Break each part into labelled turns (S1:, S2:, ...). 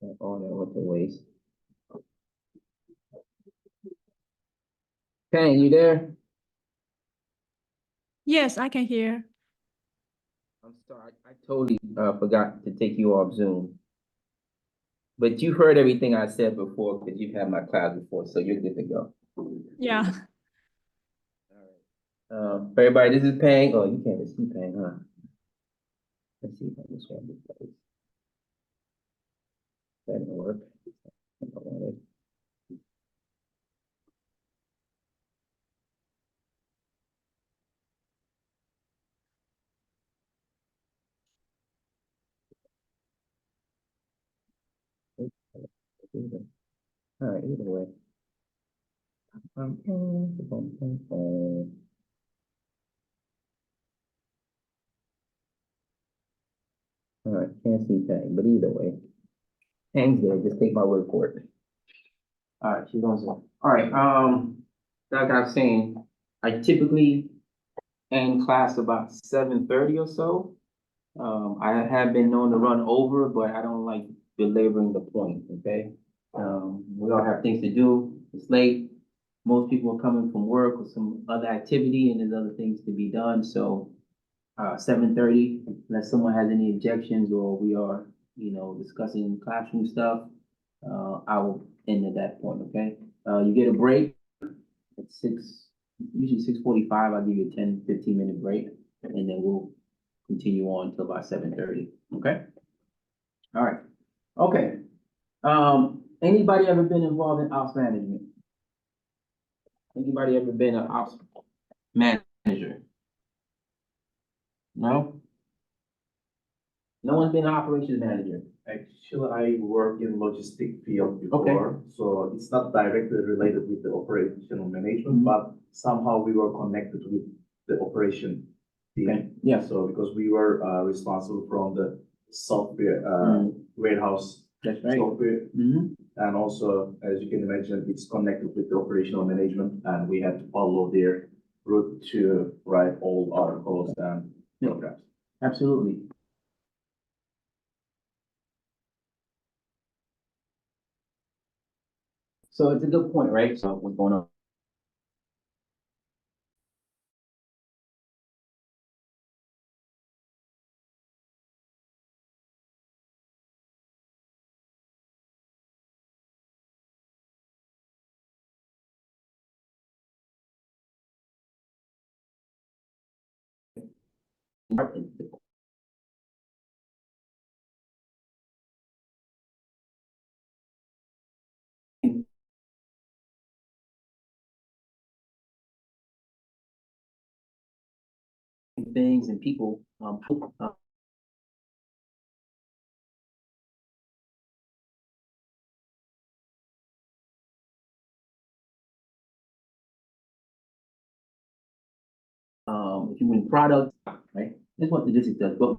S1: And all that went to waste. Pang, you there?
S2: Yes, I can hear.
S1: I'm sorry, I totally forgot to take you off Zoom. But you heard everything I said before because you've had my class before, so you're good to go.
S2: Yeah.
S1: All right. Everybody, this is Pang. Oh, you can't even see Pang, huh? Let's see if I can swap this place. That didn't work. I don't want it. All right, either way. All right, can't see Pang, but either way. Pang's there, just take my word for it. All right, she's on Zoom. All right, like I was saying, I typically end class about 7:30 or so. I have been known to run over, but I don't like belaboring the point, okay? We all have things to do. It's late. Most people are coming from work or some other activity, and there's other things to be done. So, 7:30, unless someone has any objections or we are, discussing classroom stuff, I will end at that point, okay? You get a break at usually 6:45. I'll give you a 10, 15-minute break, and then we'll continue on till about 7:30, okay? All right, okay. Anybody ever been involved in ops management? Anybody ever been an ops manager? No? No one's been an operations manager?
S3: Actually, I work in logistic field before, so it's not directly related with the operational management, but somehow we were connected with the operation team.
S1: Okay, yeah.
S3: So because we were responsible from the software warehouse
S1: That's right.
S3: software,
S1: Mm-hmm.
S3: and also as you can imagine, it's connected with the operational management, and we had to follow their route to write all our codes and programs.
S1: Absolutely. So it's a good point, right? So what's going on? Things and people, if you win products, right? That's what logistics does. But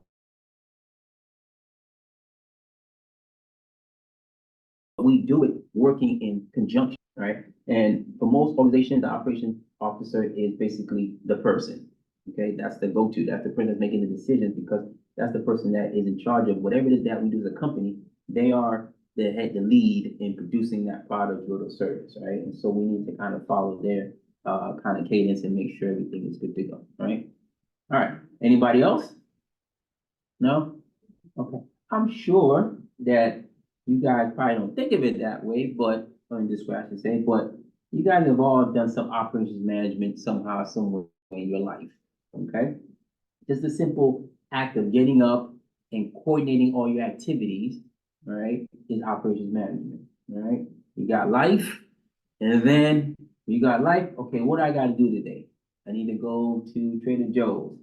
S1: we do it working in conjunction, right? And for most organizations, the operations officer is basically the person. Okay, that's the go-to. That's the person that's making the decisions because that's the person that is in charge of whatever it is that we do as a company. They are the head, the lead in producing that product or service, right? And so we need to kind of follow their kind of cadence and make sure everything is good to go, right? All right. Anybody else? No? Okay. I'm sure that you guys probably don't think of it that way, but, in this way I should say, but you guys have all done some operations management somehow, somewhere in your life, okay? Just a simple act of getting up and coordinating all your activities, all right, is operations management, all right? You got life, and then you got life, okay, what do I gotta do today? I need to go to Trader Joe's.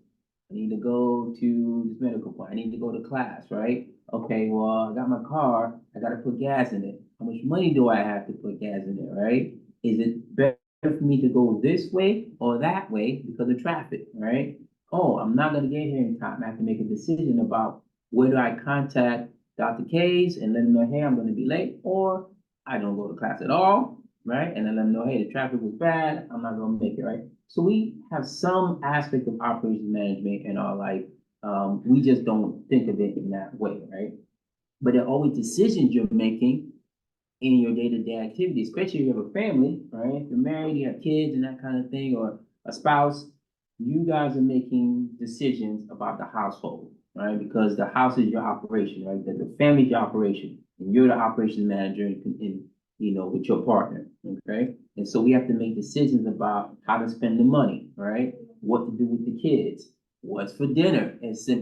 S1: I need to go to this medical point. I need to go to class, right? Okay, well, I got my car. I got to put gas in it. How much money do I have to put gas in it, right? Is it better for me to go this way or that way because of traffic, right? Oh, I'm not going to get here in time. I have to make a decision about where do I contact Dr. K's and let him know, hey, I'm going to be late, or I don't go to class at all, right? And then let them know, hey, the traffic was bad. I'm not going to make it, right? So we have some aspect of operations management in our life. We just don't think of it in that way, right? but there are always decisions you're making in your day-to-day activities, especially if you have a family, right? If you're married, you have kids and that kind of thing, or a spouse, you guys are making decisions about the household, right? Because the house is your operation, right? The family is your operation, and you're the operations manager with your partner, okay? And so we have to make decisions about how to spend the money, right? What to do with the kids, what's for dinner,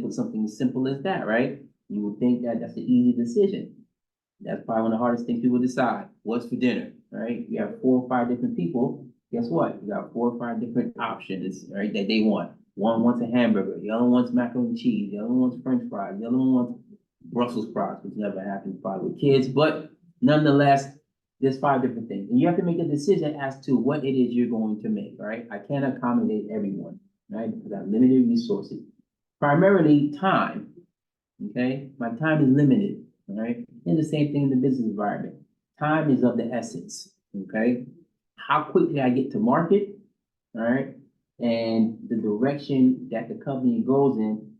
S1: something as simple as that, right? You would think that that's an easy decision. That's probably one of the hardest things people decide. What's for dinner, right? You have 4 or 5 different people. Guess what? You got 4 or 5 different options, right? That they want. One wants a hamburger. The other wants macaroni and cheese. The other one wants French fries. The other one wants Brussels sprouts, which never happens probably with kids. But nonetheless, there's 5 different things, and you have to make a decision as to what it is you're going to make. Right? I can't accommodate everyone, right? Because I have limited resources. Primarily time. Okay, my time is limited. All right. And the same thing in the business environment. Time is of the essence. Okay. How quickly I get to market, all right, and the direction that the company goes in,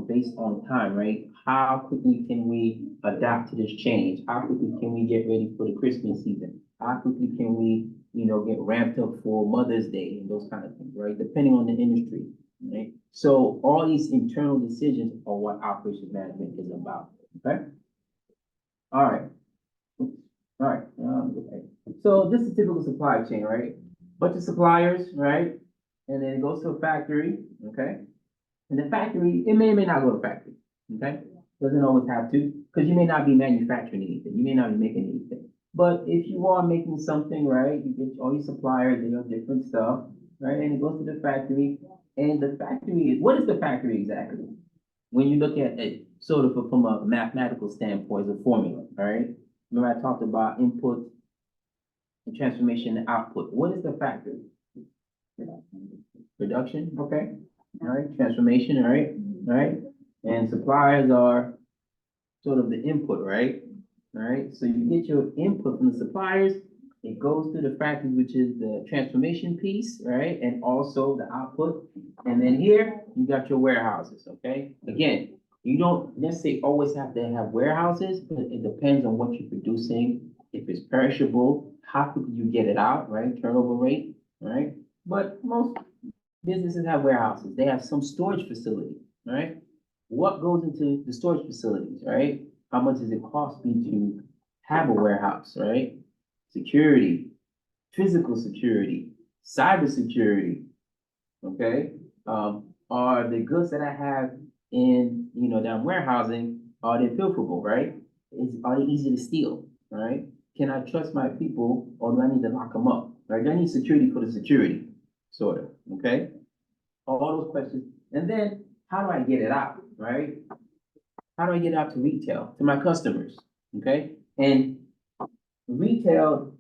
S1: based on time, right? How quickly can we adapt to this change? How quickly can we get ready for the Christmas season? How quickly can we, get ramped up for Mother's Day and those kind of things, right? Depending on the industry, right? So all these internal decisions are what operations management is about. Okay. All right. All right. Okay. So this is typical supply chain, right? Bunch of suppliers, right? And then it goes to a factory, okay? And the factory, it may or may not go to factory, okay? Doesn't always have to, because you may not be manufacturing anything. You may not be making anything. But if you are making something, right, you get all your suppliers, they have different stuff, right? And it goes to the factory. And the factory, what is the factory exactly? When you look at it sort of from a mathematical standpoint, as a formula, all right? Remember I talked about input and transformation and output. What is the factory? Production, okay, all right, transformation, all right, and suppliers are sort of the input, right? All right, so you get your input from the suppliers, it goes to the factory, which is the transformation piece, right? And also the output. And then here, you got your warehouses, okay? Again, you don't necessarily always have to have warehouses, but it depends on what you're producing. If it's perishable, how quickly you get it out, right? Turnover rate, right? But most businesses have warehouses. They have some storage facility, right? What goes into the storage facilities, right? How much does it cost me to have a warehouse, right? Security, physical security, cyber security, okay? Are the goods that I have in, that I'm warehousing, are they pilferable, right? Are they easy to steal, right? Can I trust my people, or do I need to lock them up, right? Do I need security for the security, sort of, okay? All those questions. And then, how do I get it out, right? How do I get it out to retail, to my customers, okay? And retail,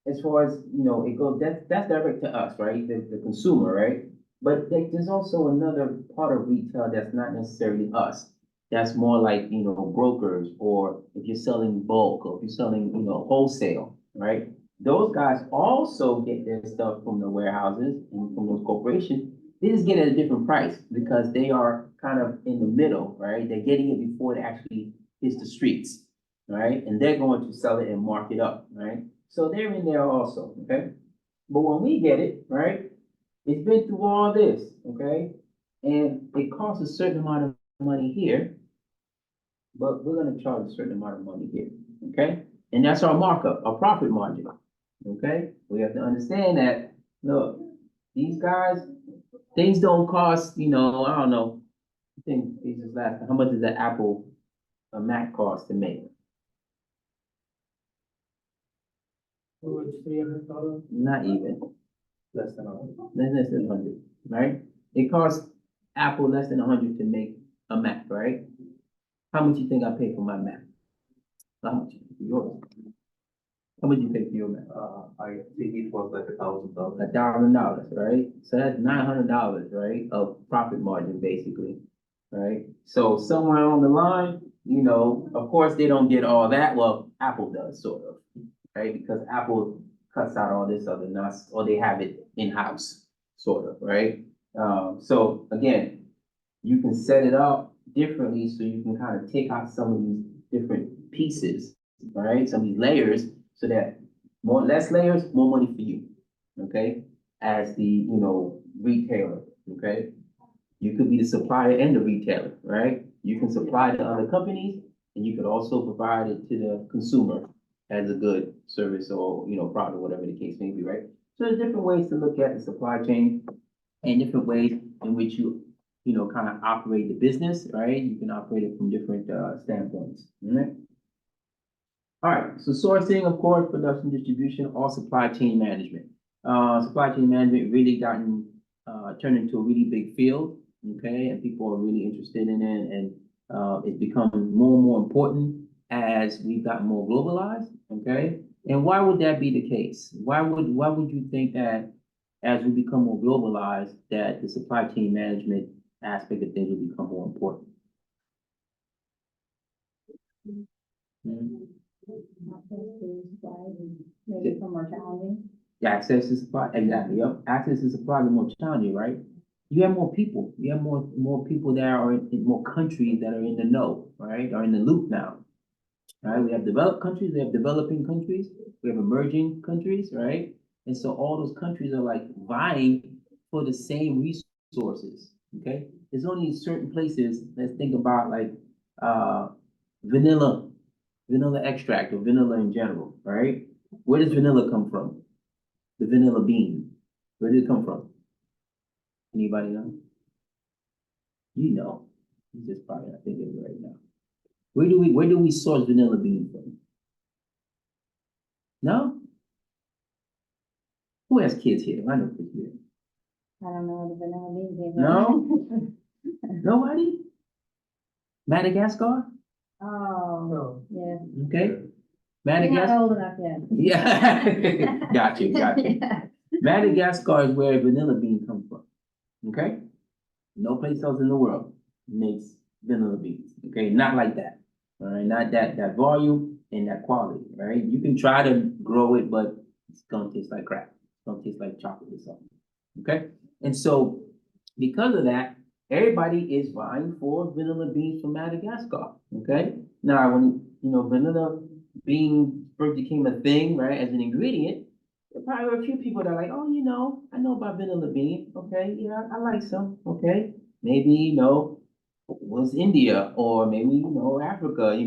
S1: as far as, it goes, that's direct to us, right? The consumer, right? But there's also another part of retail that's not necessarily us. That's more like, brokers, or if you're selling bulk, or if you're selling, wholesale, right? Those guys also get their stuff from the warehouses and from those corporations. They just get it at a different price because they are kind of in the middle, right? They're getting it before it actually hits the streets, right? And they're going to sell it and mark it up, right? So they're in there also, okay? But when we get it, right, it's been through all this, okay? And it costs a certain amount of money here, but we're gonna charge a certain amount of money here, okay? And that's our markup, our profit margin, okay? We have to understand that, look, these guys, things don't cost, I don't know, I think this is last, how much does the a Mac cost to make?
S3: $300.
S1: Not even.
S3: Less than 100.
S1: Less than 100, right? It costs Apple less than 100 to make a Mac, right? How much you think I paid for my Mac? How much for yours? How much you pay for your Mac?
S3: I think it was like $1,000.
S1: $1,000, right? So that's $900, right, of profit margin, basically, right? So somewhere along the line, of course, they don't get all that. Well, Apple does, sort of, right? Because Apple cuts out all this other nuts, or they have it in-house, sort of, right? So again, you can set it up differently so you can kind of take out some of these different pieces, all right, some of these layers, so that less layers, more money for you, okay? As the, retailer, okay? You could be the supplier and the retailer, right? You can supply to other companies, and you could also provide it to the consumer as a good service or, product, whatever the case may be, right? So there's different ways to look at the supply chain and different ways in which you, kind of operate the business, right? You can operate it from different standpoints, all right? All right, so sourcing, of course, production, distribution, all supply chain management. Supply chain management really gotten turned into a really big field, okay? And people are really interested in it, and it's becoming more and more important as we've gotten more globalized, okay? And why would that be the case? Why would you think that as we become more globalized, that the supply chain management aspect of things will become more important? Mhm.
S4: Maybe some more challenging.
S1: Access to supply, exactly, yep. Access to supply is more challenging, right? You have more people. You have more people that are in more countries that are in the know, right? Are in the loop now. Right? We have developed countries, we have developing countries, we have emerging countries, right? And so all those countries are like vying for the same resources. Okay? There's only certain places, let's think about like vanilla, vanilla extract or vanilla in general, right? Where does vanilla come from? The vanilla bean. Where did it come from? Anybody know? You know. He's just probably not thinking of it right now. Where do we source vanilla bean from? No? Who has kids here? I know kids here.
S4: I don't know the vanilla beans.
S1: No? Nobody? Madagascar?
S4: Oh, yeah.
S1: Okay.
S4: You're
S1: Madagascar.
S4: not old enough yet.
S1: Yeah. Got you.
S4: Yeah.
S1: Madagascar is where vanilla bean comes from. Okay? No place else in the world makes vanilla beans. Okay, not like that. All right, not that volume and that quality. Right? You can try to grow it, but it's gonna taste like crap. It's gonna taste like chocolate or something. Okay, and so because of that, everybody is vying for vanilla beans from Madagascar. Okay, now when vanilla bean first became a thing, right, as an ingredient, there probably were a few people that are like, oh, I know about vanilla bean. Okay, yeah, I like some. Okay, maybe was India or maybe Africa.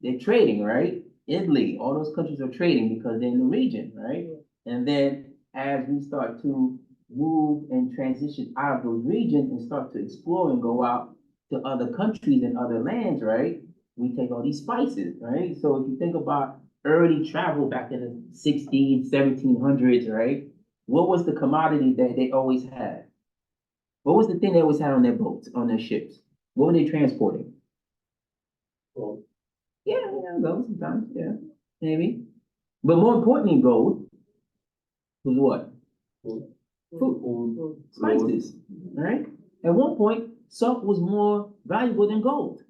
S1: They're trading, right? Italy, all those countries are trading because they're in the region, right? And then as we start to move and transition out of those regions and start to explore and go out to other countries and other lands, right? We take all these spices, right? So if you think about early travel back in the 1700s, right? What was the commodity that they always had? What was the thing they always had on their boats, on their ships? What were they transporting?
S3: Gold.
S1: Yeah, gold sometimes, yeah, maybe. But more importantly, gold was what? Food, spices, right? At one point, salt was more valuable than gold.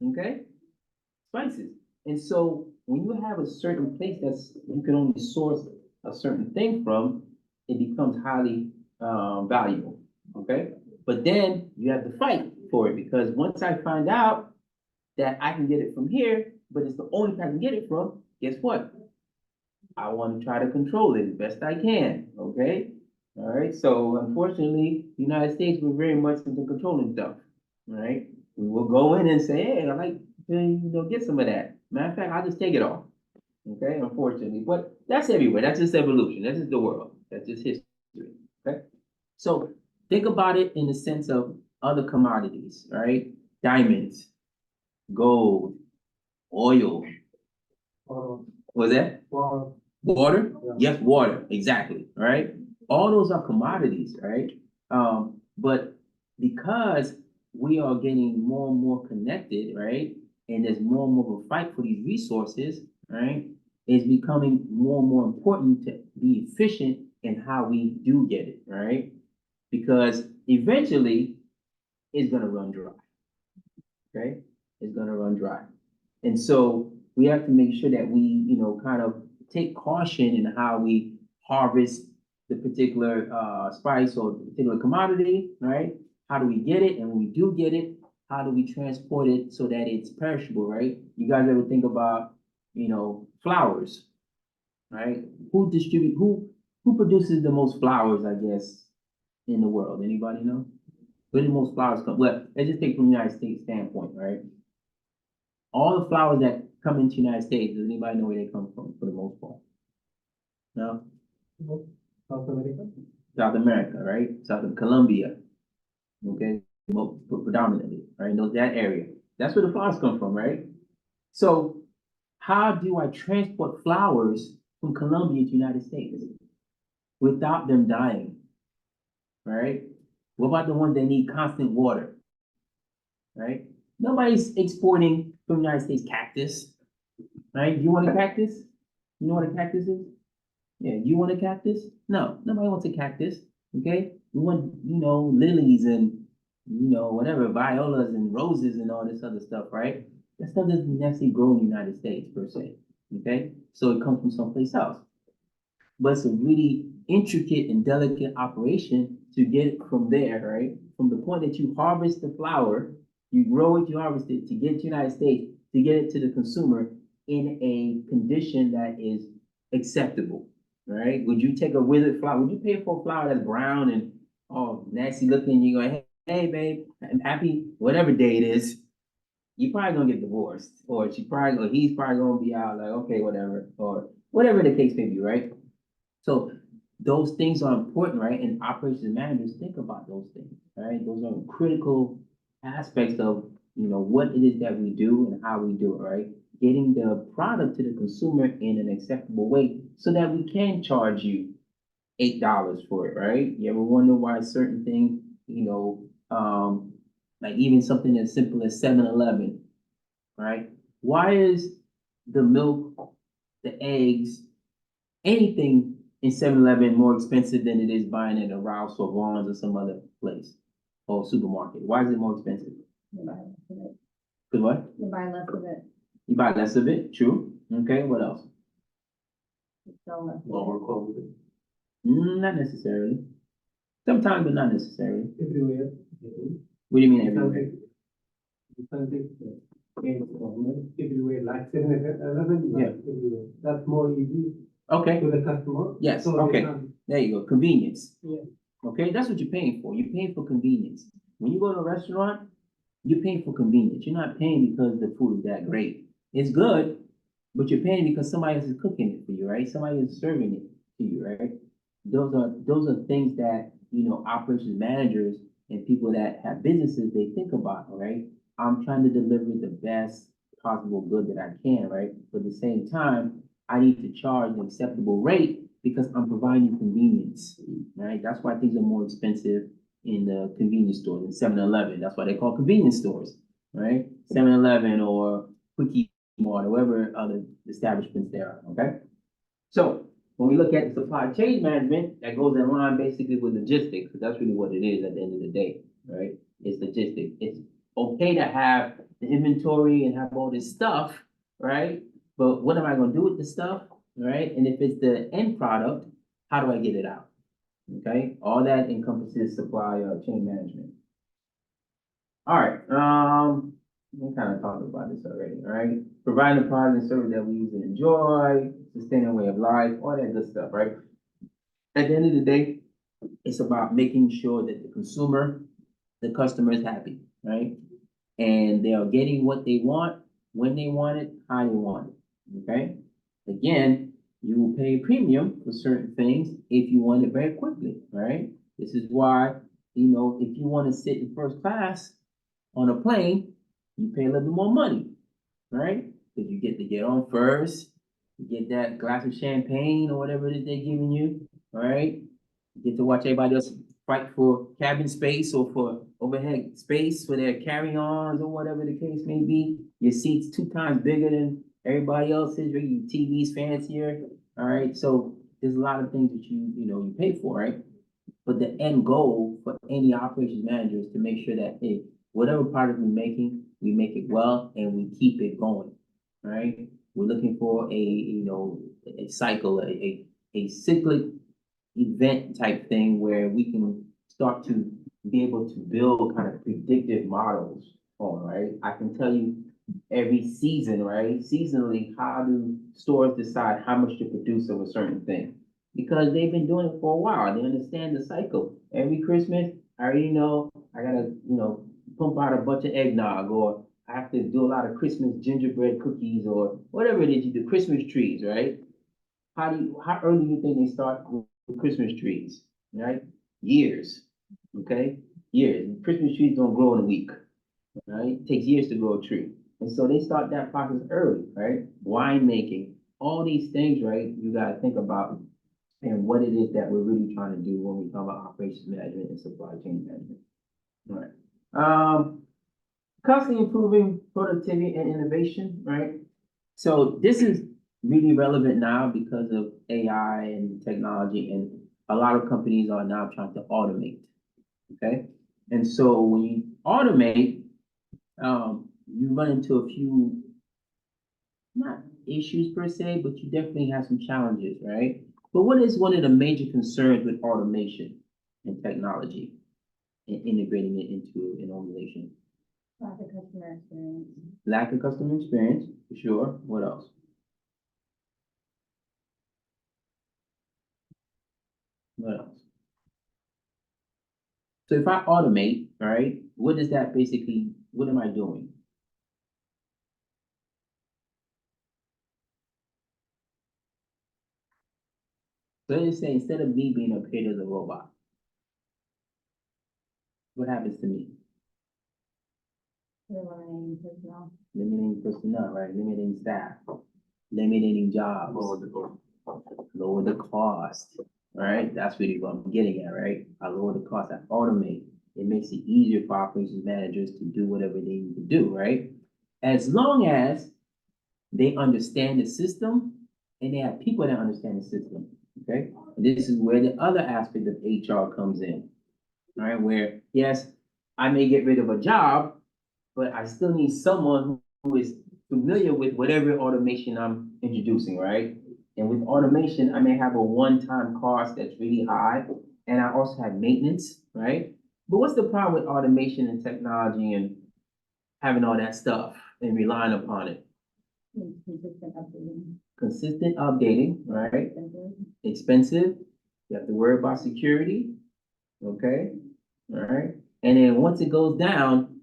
S1: Okay? Spices. And so when you have a certain place that's you can only source a certain thing from, it becomes highly valuable. Okay? But then you have to fight for it because once I find out that I can get it from here, but it's the only place I can get it from, guess what? I want to try to control it as best I can. Okay? All right. So unfortunately, the United States, we're very much into controlling stuff. All right. We will go in and say, hey, I'd like to get some of that. Matter of fact, I'll just take it all. Okay, unfortunately. But that's everywhere. That's just evolution. That's just the world. That's just history. Okay. So think about it in the sense of other commodities, right? Diamonds, gold, oil. Was that? Water? Yes, water, exactly, all right? All those are commodities, right? But because we are getting more and more connected, right? And there's more and more of a fight for these resources, right? It's becoming more and more important to be efficient in how we do get it, right? Because eventually it's gonna run dry, okay? It's gonna run dry. And so we have to make sure that we, kind of take caution in how we harvest the particular spice or the particular commodity, right? How do we get it? And when we do get it, how do we transport it so that it's perishable, right? You guys ever think about, flowers, right? Who produces the most flowers, I guess, in the world? Anybody know? Where do the most flowers come? Well, let's just take from the United States standpoint, right? All the flowers that come into the United States, does anybody know where they come from for the most part? No?
S3: South America?
S1: South America, right? South of Colombia, okay? Predominantly, right? That area. That's where the flowers come from, right? So how do I transport flowers from Colombia to the United States without them dying, right? What about the ones that need constant water, right? Nobody's exporting from the United States cactus, right? You want a cactus? You know what a cactus is? Yeah, you want a cactus? No, nobody wants a cactus, okay? We want, lilies and, whatever, violas and roses and all this other stuff, right? That stuff doesn't necessarily grow in the United States per se, okay? So it comes from someplace else. But it's a really intricate and delicate operation to get it from there, right? From the point that you harvest the flower, you grow it, you harvest it, to get it to the United States, to get it to the consumer in a condition that is acceptable, right? Would you take a withered flower? Would you pay for a flower that's brown and nasty looking? You go, hey babe, I'm happy, whatever day it is. You're probably gonna get divorced, or he's probably gonna be out like, okay, whatever, or whatever the case may be, right? So those things are important, right? And operations managers think about those things, right? Those are critical aspects of, what it is that we do and how we do it, right? Getting the product to the consumer in an acceptable way so that we can charge you $8 for it, right? You ever wonder why certain things, like even something as simple as 7-Eleven, right? Why is the milk, the eggs, anything in 7-Eleven more expensive than it is buying it at Ralph's or Vaughn's or some other place or supermarket? Why is it more expensive?
S4: You buy less of it.
S1: Because what?
S4: You buy less of it.
S1: You buy less of it, true. Okay, what else?
S4: You sell less of it.
S3: Lower quality.
S1: Not necessarily. Sometimes, but not necessarily.
S5: Everywhere.
S1: What do you mean everywhere?
S5: Everywhere, like 7-Eleven,
S1: Yeah.
S5: everywhere. That's more easy
S1: Okay,
S5: to the customer.
S1: yes,
S5: So they
S1: okay.
S5: can-
S1: There you go, convenience.
S5: Yeah.
S1: Okay, that's what you're paying for. You're paying for convenience. When you go to a restaurant, you're paying for convenience. You're not paying because the food is that great. It's good, but you're paying because somebody else is cooking it for you, right? Somebody is serving it to you, right? Those are things that, operations managers and people that have businesses, they think about, all right? I'm trying to deliver the best possible good that I can, right? But at the same time, I need to charge an acceptable rate because I'm providing you convenience, right? That's why things are more expensive in the convenience stores, in 7-Eleven. That's why they call convenience stores, right? 7-Eleven or Quickie Mart or whatever other establishments there are, okay? So when we look at the supply chain management, that goes in line basically with logistics, because that's really what it is at the end of the day, right? It's logistics. It's okay to have the inventory and have all this stuff, right? But what am I gonna do with the stuff, right? And if it's the end product, how do I get it out? Okay, all that encompasses supply chain management. All right, we kind of talked about this already, all right? Providing the product and service that we use and enjoy, sustaining a way of life, all that good stuff, right? At the end of the day, it's about making sure that the consumer, the customer is happy, right? And they are getting what they want, when they want it, how they want it, okay? Again, you will pay a premium for certain things if you want it very quickly, right? This is why, if you want to sit in first class on a plane, you pay a little bit more money, right? Because you get to get on first, you get that glass of champagne or whatever it is they're giving you, right? You get to watch everybody else fight for cabin space or for overhead space for their carry-ons or whatever the case may be. Your seat's 2 times bigger than everybody else's, your TV's fancier, all right? So there's a lot of things that you pay for, right? But the end goal for any operations manager is to make sure that, hey, whatever product we're making, we make it well and we keep it going, right? We're looking for a cycle, a cyclic event type thing where we can start to be able to build kind of predictive models phone, right? I can tell you every season, right? Seasonally, how do stores decide how much to produce of a certain thing? Because they've been doing it for a while. They understand the cycle. Every Christmas, I already know I gotta, pump out a bunch of eggnog, or I have to do a lot of Christmas gingerbread cookies, or whatever it is you do, Christmas trees, right? How early do you think they start with Christmas trees, right? Years, okay? Years. Christmas trees don't grow in a week, right? It takes years to grow a tree. And so they start that process early, right? Wine making, all these things, right? You gotta think about and what it is that we're really trying to do when we talk about operations management and supply chain management. All right. Constantly improving productivity and innovation, right? So this is really relevant now because of AI and technology, and a lot of companies are now trying to automate. Okay, and so when you automate, you run into a few not issues per se, but you definitely have some challenges, right? But what is one of the major concerns with automation and technology and integrating it into an organization?
S4: Lack of customer experience.
S1: Lack of customer experience, for sure. What else? What else? So if I automate, all right, what is that basically, what am I doing? So let's say instead of me being a pit as a robot, what happens to me?
S4: Eliminating personnel.
S1: Limiting personnel, right? Limiting staff, limiting jobs, lower the cost, right? That's really what I'm getting at, right? I lower the cost, I automate. It makes it easier for operations managers to do whatever they need to do, right? As long as they understand the system and they have people that understand the system, okay? And this is where the other aspect of HR comes in, all right? Where, yes, I may get rid of a job, but I still need someone who is familiar with whatever automation I'm introducing, right? And with automation, I may have a one-time cost that's really high, and I also have maintenance, right? But what's the problem with automation and technology and having all that stuff and relying upon it?
S4: Consistent updating.
S1: Consistent updating, right?
S4: Expensive.
S1: Expensive. You have to worry about security, okay? All right. And then once it goes down,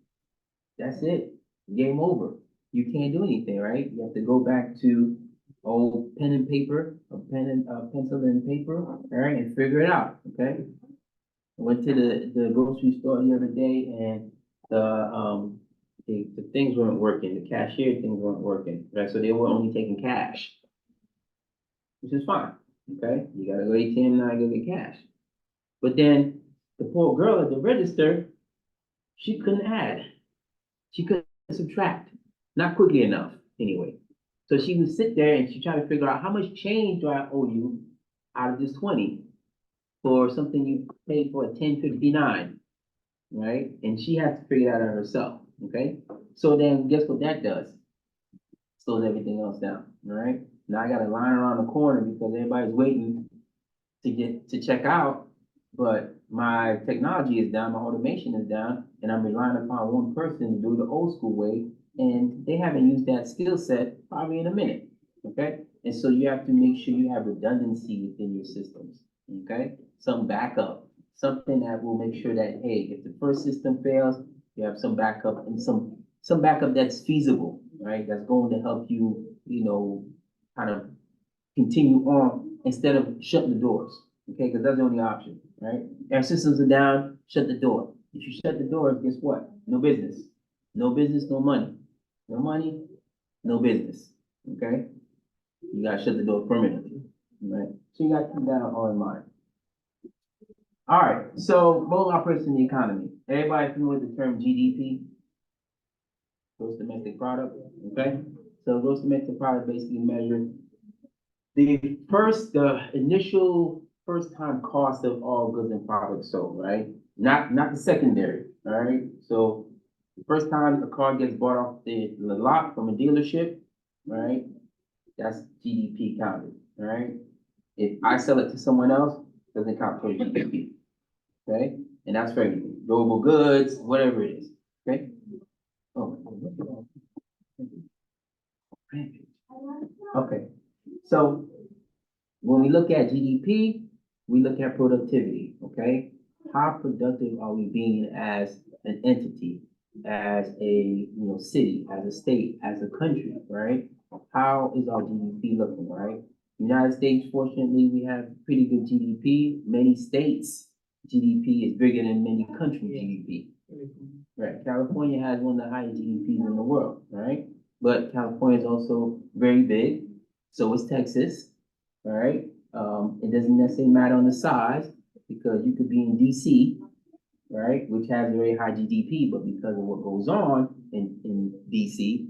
S1: that's it. Game over. You can't do anything, right? You have to go back to old pen and paper, a pencil and paper, all right, and figure it out, okay? I went to the grocery store the other day, and the things weren't working, the cashier things weren't working, right? So they were only taking cash, which is fine, okay? You gotta go ATM now and go get cash. But then the poor girl at the register, she couldn't add. She couldn't subtract, not quickly enough, anyway. So she would sit there and she tried to figure out how much change do I owe you out of this 20 for something you paid for at 10.59, right? And she has to figure that out herself, okay? So then guess what that does? Slows everything else down, all right? Now I got a line around the corner because everybody's waiting to check out, but my technology is down, my automation is down, and I'm relying upon one person to do it the old school way, and they haven't used that skill set probably in a minute, okay? And so you have to make sure you have redundancy within your systems, okay? Some backup, something that will make sure that, hey, if the first system fails, you have some backup and some backup that's feasible, right? That's going to help you, kind of continue on instead of shutting the doors, okay? Because that's the only option, right? Our systems are down, shut the door. If you shut the doors, guess what? No business. No business, no money. No money, no business, okay? You gotta shut the door permanently, right? So you gotta keep that all in mind. All right, so role operates in the economy. Everybody familiar with the term GDP? Gross domestic product, okay? So gross domestic product basically measures the initial first time cost of all goods and products sold, right? Not the secondary, all right? So the first time a car gets bought off the lot from a dealership, right? That's GDP counted, all right? If I sell it to someone else, doesn't count towards GDP, okay? And that's for everything, durable goods, whatever it is, okay? Rampage. Okay, so when we look at GDP, we look at productivity, okay? How productive are we being as an entity, as a, city, as a state, as a country, right? How is our GDP looking, right? United States, fortunately, we have pretty good GDP. Many states' GDP is bigger than many countries' GDP. Right, California has one of the highest GDPs in the world, right? But California is also very big, so is Texas, all right? It doesn't necessarily matter on the size, because you could be in DC, right, which has a very high GDP, but because of what goes on in DC,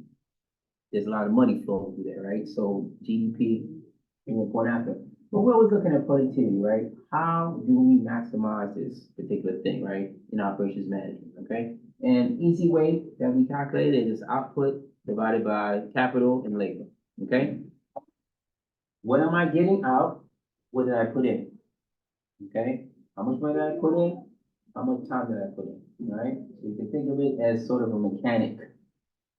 S1: there's a lot of money flowing through there, right? So GDP is an important aspect. But we're always looking at productivity, right? How do we maximize this particular thing, right, in operations management, okay? And easy way that we calculate it is output divided by capital and labor, okay? What am I getting out? What did I put in? Okay, how much money did I put in? How much time did I put in, right? So you can think of it as sort of a mechanic.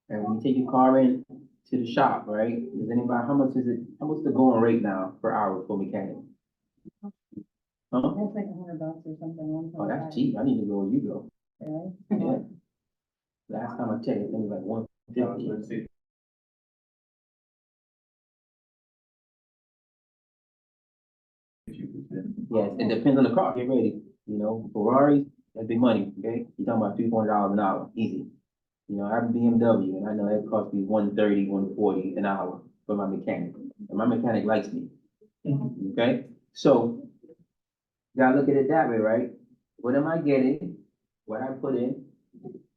S1: And when you take your car in to the shop, right? Does anybody, how much the going rate now per hour for mechanic? Huh?
S4: That's like $100 or something.
S1: Oh, that's cheap. I need to go where you go.
S4: Really?
S1: Yeah. Last time I checked, I think it was like 150. Yes, it depends on the car. Get ready. Ferrari, that's big money, okay? You're talking about $300 an hour, easy. I have a BMW, and I know it costs me 130, 140 an hour for my mechanic. And my mechanic likes me. Okay? So, you gotta look at it that way, right? What am I getting? What I put in,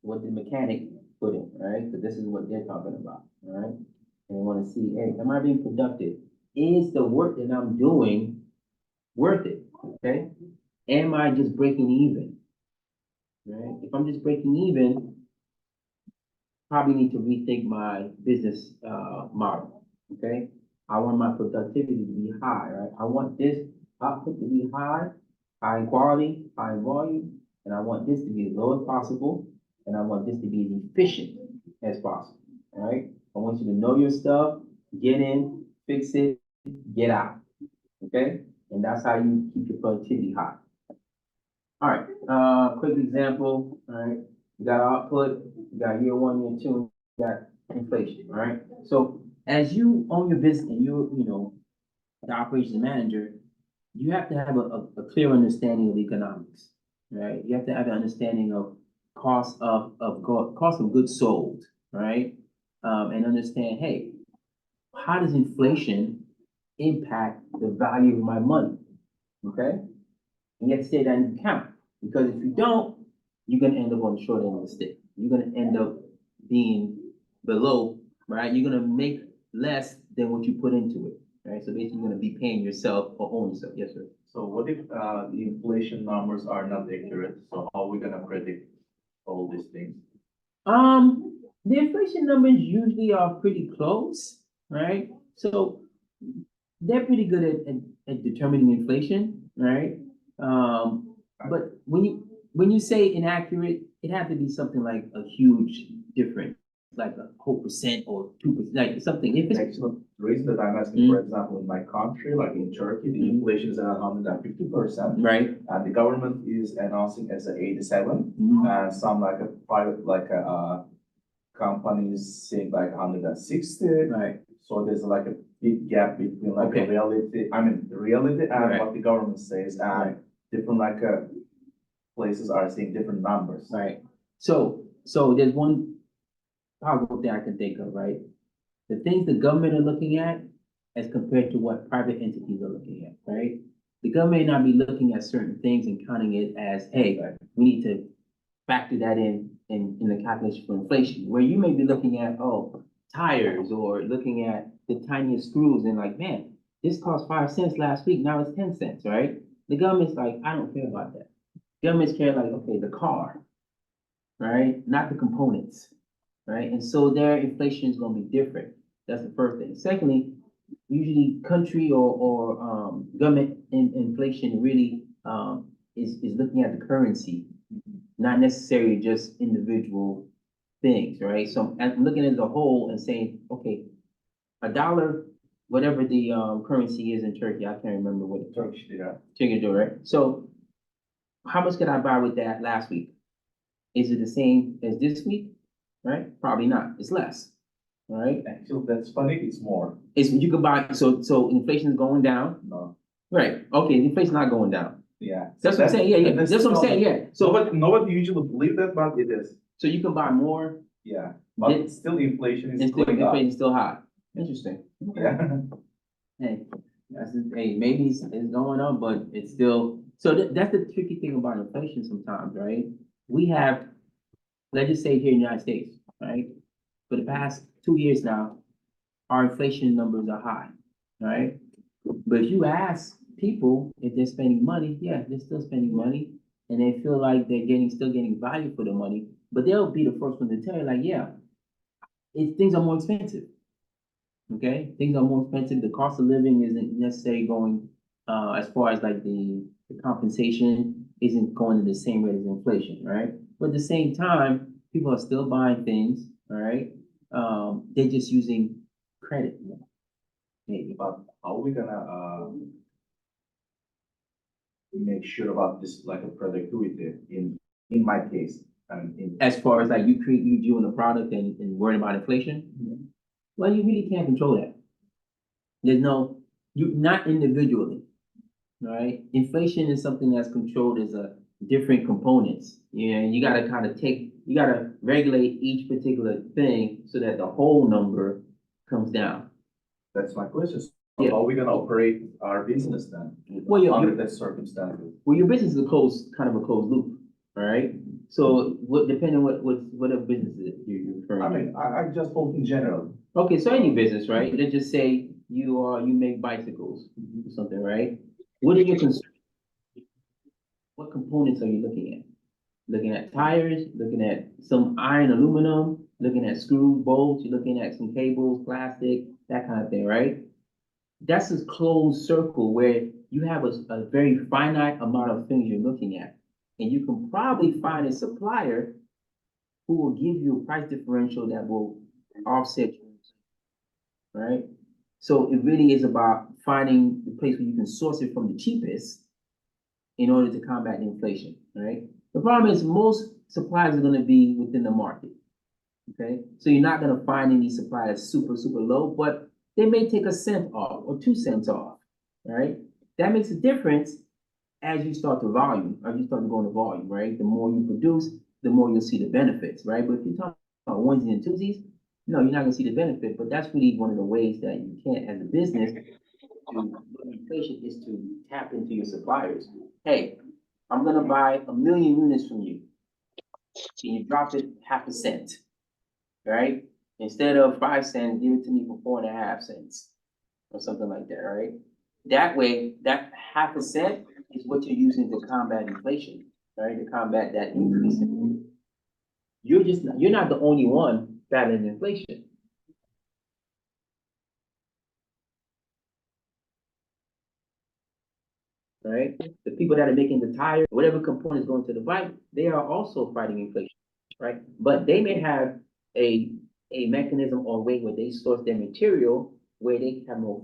S1: what the mechanic put in, right? So this is what they're talking about, all right? And they wanna see, hey, am I being productive? Is the work that I'm doing worth it, okay? Am I just breaking even? Right? If I'm just breaking even, probably need to rethink my business model, okay? I want my productivity to be high, right? I want this output to be high in quality, high in volume, and I want this to be as low as possible, and I want this to be as efficient as possible, all right? I want you to know your stuff, get in, fix it, get out, okay? And that's how you keep your productivity high. All right, quick example, all right? You got output, you got year one, year two, you got inflation, all right? So as you own your business and you're, the operations manager, you have to have a clear understanding of economics, right? You have to have an understanding of cost of goods sold, right? And understand, hey, how does inflation impact the value of my money, okay? And you have to take that into account, because if you don't, you're gonna end up on the short end of the stick. You're gonna end up being below, right? You're gonna make less than what you put into it, right? So basically, you're gonna be paying yourself or own yourself. Yes, sir.
S3: So what if, the inflation numbers are not accurate? So how are we gonna predict all these things?
S1: The inflation numbers usually are pretty close, right? So they're pretty good at determining inflation, right? But when you say inaccurate, it had to be something like a huge difference, like a whole percent or 2%, like something. If it's
S3: Actually, the reason that I'm asking, for example, in my country, like in Turkey, the inflation is around 150%.
S1: right,
S3: And the government is announcing as a 87,
S1: Mhm.
S3: and some like a private, companies saying like 160.
S1: right,
S3: So there's like a big gap between like
S1: Okay.
S3: the reality and
S1: Right.
S3: what the government says, and
S1: Right.
S3: different places are seeing different numbers.
S1: right. So there's one powerful thing I can think of, right? The things the government are looking at as compared to what private entities are looking at, right? The government may not be looking at certain things and counting it as, hey, we need to factor that in the calculation for inflation, where you may be looking at, tires, or looking at the tiniest screws and like, man, this cost 5 cents last week, now it's 10 cents, right? The government's like, I don't care about that. Governments care like, okay, the car, right? Not the components, right? And so their inflation is gonna be different. That's the first thing. Secondly, usually country or government inflation really is looking at the currency, not necessarily just individual things, right? So I'm looking as a whole and saying, okay, a dollar, whatever the, currency is in Turkey, I can't remember what the
S3: Turkish lira.
S1: Turkish do, right? So how much could I buy with that last week? Is it the same as this week? Right? Probably not. It's less. All right?
S3: Actually, that's funny, it's more.
S1: It's, you could buy, so inflation is going down.
S3: No,
S1: Right. Okay, inflation's not going down.
S3: yeah.
S1: That's what I'm saying. Yeah.
S3: That's
S1: That's what I'm saying. Yeah. So,
S3: Nobody usually believe that, but it is,
S1: so you can buy more
S3: yeah. But still inflation
S1: and
S3: is
S1: still
S3: going up.
S1: inflation's still high. Interesting.
S3: Yeah.
S1: Hey, hey, maybe it's going up, but it's still, so that's the tricky thing about inflation sometimes, right? We have, let's just say here in the United States, right? For the past 2 years now, our inflation numbers are high, right? But if you ask people if they're spending money, yeah, they're still spending money, and they feel like they're still getting value for the money, but they'll be the first one to tell you, like, yeah, things are more expensive. Okay, things are more expensive. The cost of living isn't necessarily going, as far as like the compensation isn't going at the same rate as inflation, right? But at the same time, people are still buying things, all right? They're just using credit more, maybe.
S3: But how we gonna, make sure about this, like a productivity in my case, and in.
S1: As far as like you doing a product and worrying about inflation, well, you really can't control that. There's no, not individually, right? Inflation is something that's controlled as a different components. Yeah, you gotta kind of you gotta regulate each particular thing so that the whole number comes down.
S3: That's my question. So
S1: Yeah.
S3: how are we gonna operate our business then?
S1: Well,
S3: Under that circumstances?
S1: Well, your business is kind of a closed loop, all right? So depending what a business is you're referring
S3: I
S1: to.
S3: mean, I just hope in general.
S1: Okay, so any business, right? Let's just say you make bicycles or something, right? What are your concerns? What components are you looking at? Looking at tires, looking at some iron, aluminum, looking at screw bolts, you're looking at some cables, plastic, that kind of thing, right? That's a closed circle where you have a very finite amount of things you're looking at. And you can probably find a supplier who will give you a price differential that will offset, right? So it really is about finding the place where you can source it from the cheapest in order to combat the inflation, right? The problem is most suppliers are gonna be within the market, okay? So you're not gonna find any suppliers super, super low, but they may take a cent off or 2 cents off, right? That makes a difference as you start to volume, as you start to go into volume, right? The more you produce, the more you'll see the benefits, right? But if you're talking about onesies and twosies, no, you're not gonna see the benefit, but that's really one of the ways that you can, as a business, to limit inflation is to tap into your suppliers. Hey, I'm gonna buy 1 million units from you. And you drop it 0.5 cent, right? Instead of 5 cents, give it to me for 4.5 cents or something like that, right? That way, that 0.5 cent is what you're using to combat inflation, right? To combat that increase. You're not the only one battling inflation. Right? The people that are making the tire, whatever components going to the bike, they are also fighting inflation, right? But they may have a mechanism or way where they source their material where they have more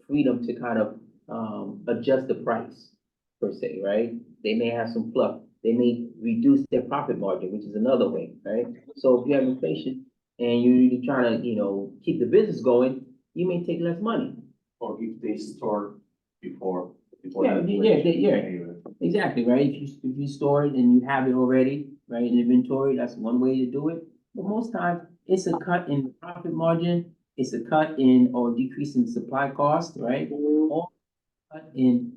S1: freedom to kind of adjust the price per se, right? They may have some fluff. They may reduce their profit margin, which is another way, right? So if you have inflation and you're trying to, keep the business going, you may take less money.
S3: Or if they store before.
S1: Yeah,
S3: the
S1: yeah,
S3: inflation.
S1: yeah. Exactly, right? If you store it and you have it already, right, in inventory, that's one way to do it. But most times, it's a cut in the profit margin, it's a cut in or decrease in supply cost, right? Or cut in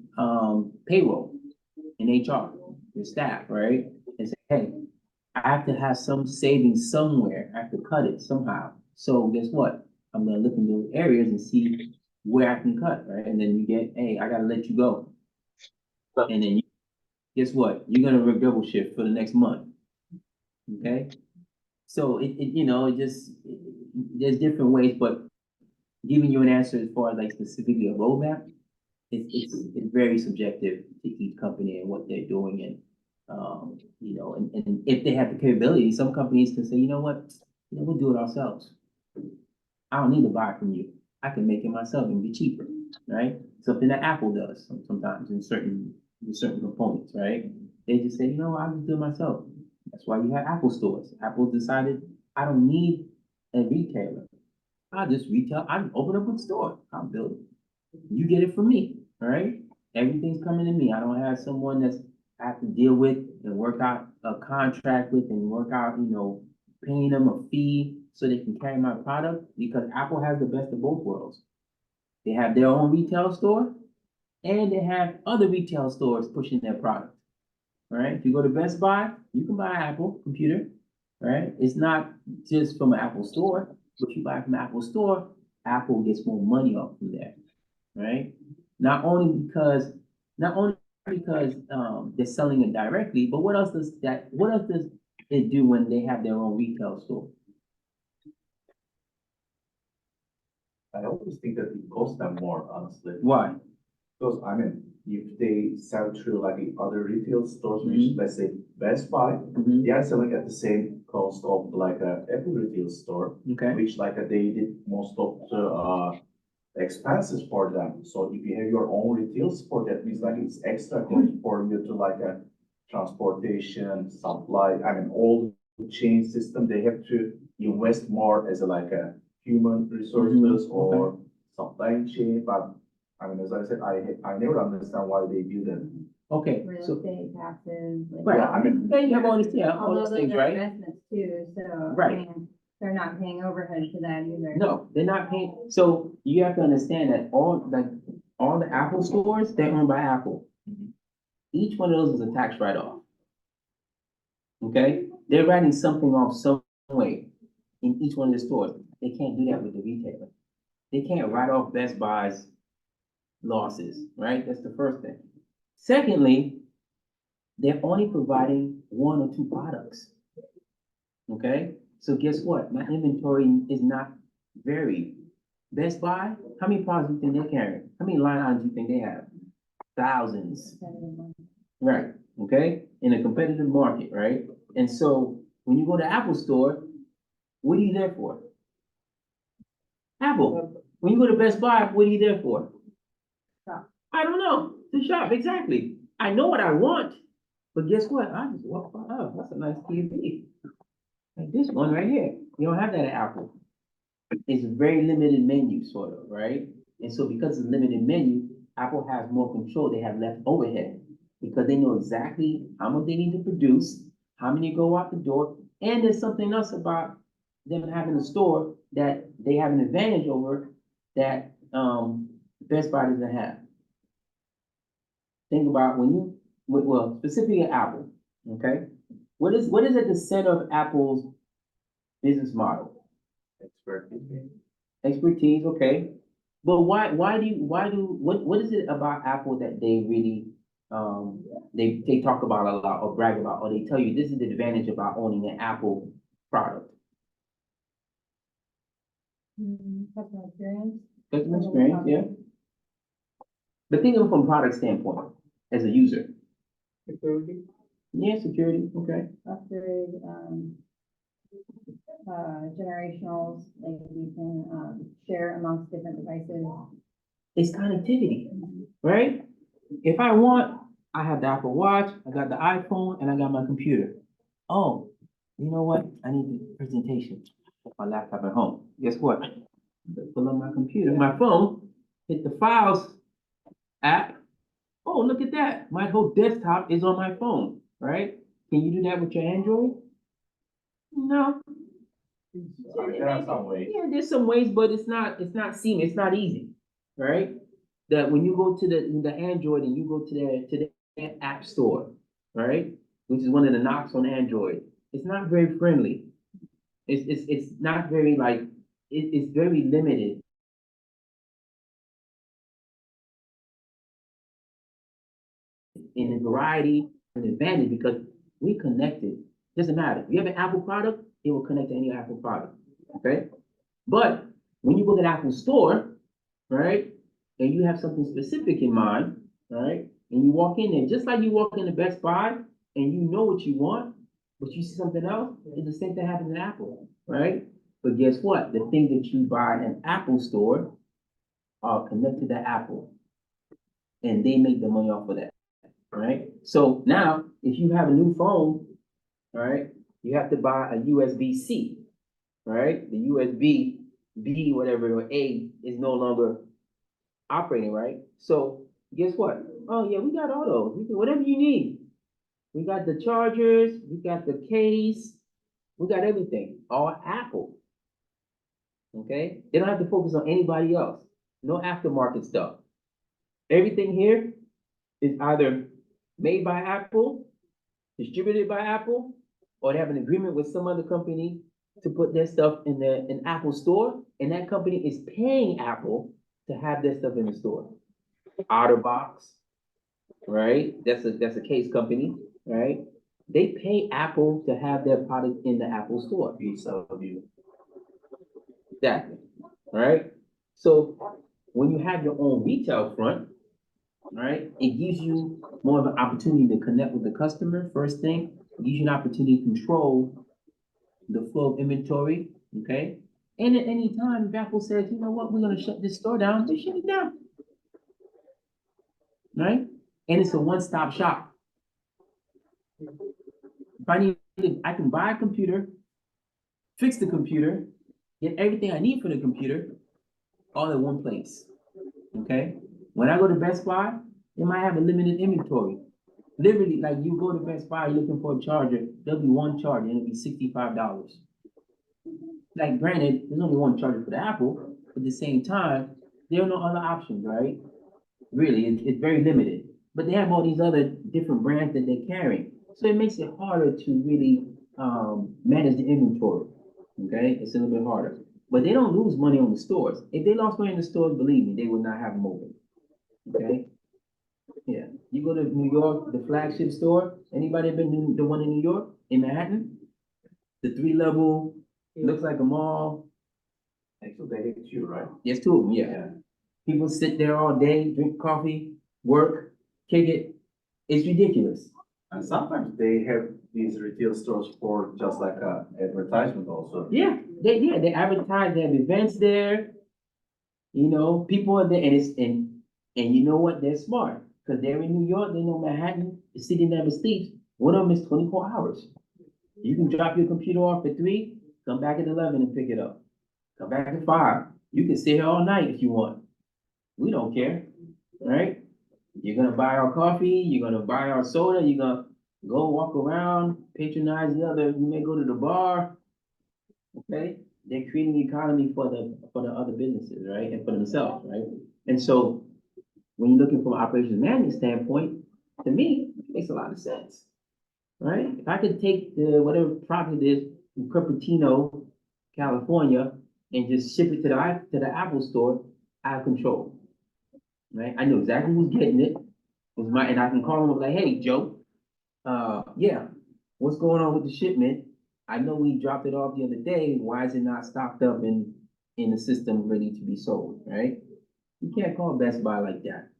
S1: payroll in HR, your staff, right? And say, hey, I have to have some savings somewhere. I have to cut it somehow. So guess what? I'm gonna look in those areas and see where I can cut, right? And then you get, hey, I gotta let you go. And then guess what? You're gonna work double shift for the next month. Okay? So there's different ways, but giving you an answer as far as like specifically a roadmap, it's very subjective to each company and what they're doing and if they have the capability, some companies can say, you know what, we'll do it ourselves. I don't need to buy from you. I can make it myself and be cheaper, right? Something that Apple does sometimes in certain components, right? They just say, you know, I'll just do it myself. That's why you have Apple stores. Apple decided I don't need a retailer. I'll open up a store. I'll build it. You get it from me, all right? Everything's coming to me. I don't have someone that's I have to deal with and work out a contract with and work out, paying them a fee so they can carry my product because Apple has the best of both worlds. They have their own retail store and they have other retail stores pushing their product. All right. If you go to Best Buy, you can buy an Apple computer. Right. It's not just from an Apple store, but you buy from an Apple store, Apple gets more money off of that. Right. Not only because they're selling it directly, but what else does it do when they have their own retail store?
S3: I always think that it costs them more, honestly.
S1: Why?
S3: Because I mean, if they sell through like the other retail stores, which let's say Best Buy,
S1: Mhm.
S3: they are selling at the same cost of like a Apple retail store,
S1: Okay.
S3: which like they did most of the expenses for them. So if you have your own retail store, that means like it's extra cost for you to like a transportation, supply, I mean, all the chain system, they have to invest more as a like a human resources or supply chain, but I mean, as I said, I never understand why they do that.
S1: Okay.
S4: Real
S1: So
S4: estate, taxes, like.
S1: right.
S3: Yeah, I mean,
S1: yeah, you have all these
S4: Although those
S1: things,
S4: are
S1: right?
S4: investments too, so, I
S1: Right.
S4: mean, they're not paying overhead for that either.
S1: No, they're not paying. So you have to understand that all the Apple stores, they're owned by Apple. Each one of those is a tax write-off. Okay? They're writing something off some way in each one of the stores. They can't do that with the retailer. They can't write off Best Buy's losses, right? That's the first thing. Secondly, they're only providing one or two products. Okay? So guess what? My inventory is not varied. Best Buy, how many products do you think they're carrying? How many line items do you think they have? Thousands. Right, okay? In a competitive market, right? And so when you go to Apple store, what are you there for? Apple. When you go to Best Buy, what are you there for?
S4: Shop.
S1: I don't know. To shop, exactly. I know what I want, but guess what? I just walk by, oh, that's a nice TV. Like this one right here. You don't have that at Apple. It's a very limited menu, sort of, right? And so because it's a limited menu, Apple has more control. They have less overhead because they know exactly how much they need to produce, how many go out the door, and there's something else about them having a store that they have an advantage over that Best Buy doesn't have. Think about well, specifically Apple, okay? What is at the center of Apple's business model? Expertise, okay. But what is it about Apple that they really, they talk about a lot or brag about, or they tell you this is the advantage about owning an Apple product?
S4: Customer experience.
S1: Customer experience, yeah. But think of it from a product standpoint, as a user.
S5: Security.
S1: Yeah, security, okay.
S4: Upgrade, generationals, like you can, share amongst different devices.
S1: It's connectivity, right? If I want, I have the Apple Watch, I got the iPhone, and I got my computer. Oh, you know what? I need the presentation of my laptop at home. Guess what? Pull up my computer, my phone, hit the files app. Oh, look at that. My whole desktop is on my phone, right? Can you do that with your Android? No.
S3: I mean, there are some ways.
S1: Yeah, there's some ways, but it's not seamless, it's not easy, right? That when you go to the Android and you go to the app store, right? Which is one of the knocks on Android, it's not very friendly. It's not very it's very limited. In a variety and advantage because we connected. Doesn't matter. If you have an Apple product, it will connect to any Apple product. Okay? But when you go to the Apple store, right, and you have something specific in mind, right, and you walk in there, just like you walk into Best Buy and you know what you want, but you see something else, it's the same thing happens in Apple, right? But guess what? The thing that you buy in Apple store are connected to Apple. And they make the money off of that, right? So now, if you have a new phone, all right, you have to buy a USB-C, right? The USB-B, whatever, or A is no longer operating, right? So guess what? Oh yeah, we got all those. We can, whatever you need. We got the chargers, we got the case, we got everything. All Apple. Okay? They don't have to focus on anybody else. No aftermarket stuff. Everything here is either made by Apple, distributed by Apple, or they have an agreement with some other company to put their stuff in the Apple store, and that company is paying Apple to have their stuff in the store. OtterBox, right? That's a case company, right? They pay Apple to have their product in the Apple store.
S3: VW.
S1: Exactly, right? So when you have your own retail front, right, it gives you more of an opportunity to connect with the customer, first thing. It gives you an opportunity to control the flow of inventory, okay? And at any time, if Apple says, you know what, we're gonna shut this store down, they shut it down. Right? And it's a one-stop shop. If I need, I can buy a computer, fix the computer, get everything I need for the computer, all in one place. Okay? When I go to Best Buy, they might have a limited inventory. Literally, like you go to Best Buy, you're looking for a charger, there'll be one charger, and it'll be $65. Like granted, there's only one charger for the Apple, but at the same time, there are no other options, right? Really, it's very limited. But they have all these other different brands that they're carrying. So it makes it harder to really manage the inventory. Okay, it's a little bit harder. But they don't lose money on the stores. If they lost money in the stores, believe me, they would not have them open. Okay? Yeah. You go to New York, the flagship store. Anybody been to the one in New York, in Manhattan? The 3-level, looks like a mall.
S3: Actually, they hit you, right?
S1: There's two of them, yeah. People sit there all day, drink coffee, work, kick it. It's ridiculous.
S3: And sometimes they have these retail stores for just like a advertisement also.
S1: Yeah, they advertise, they have events there. You know, people are there, and and you know what? They're smart because they're in New York. They know Manhattan, the city never sleeps. One of them is 24 hours. You can drop your computer off at 3, come back at 11 and pick it up. Come back at 5. You can stay here all night if you want. We don't care, right? You're gonna buy our coffee, you're gonna buy our soda, you're gonna go walk around, patronize the other, you may go to the bar. Okay? They're creating the economy for the other businesses, right? And for themselves, right? And so when you're looking from an operations management standpoint, to me, it makes a lot of sense. Right? If I could take the whatever product it is from Cupertino, California, and just ship it to the Apple store, I have control. Right? I know exactly who's getting it. And I can call them like, hey, Joe, yeah, what's going on with the shipment? I know we dropped it off the other day. Why is it not stocked up in the system ready to be sold? Right? You can't call Best Buy like that.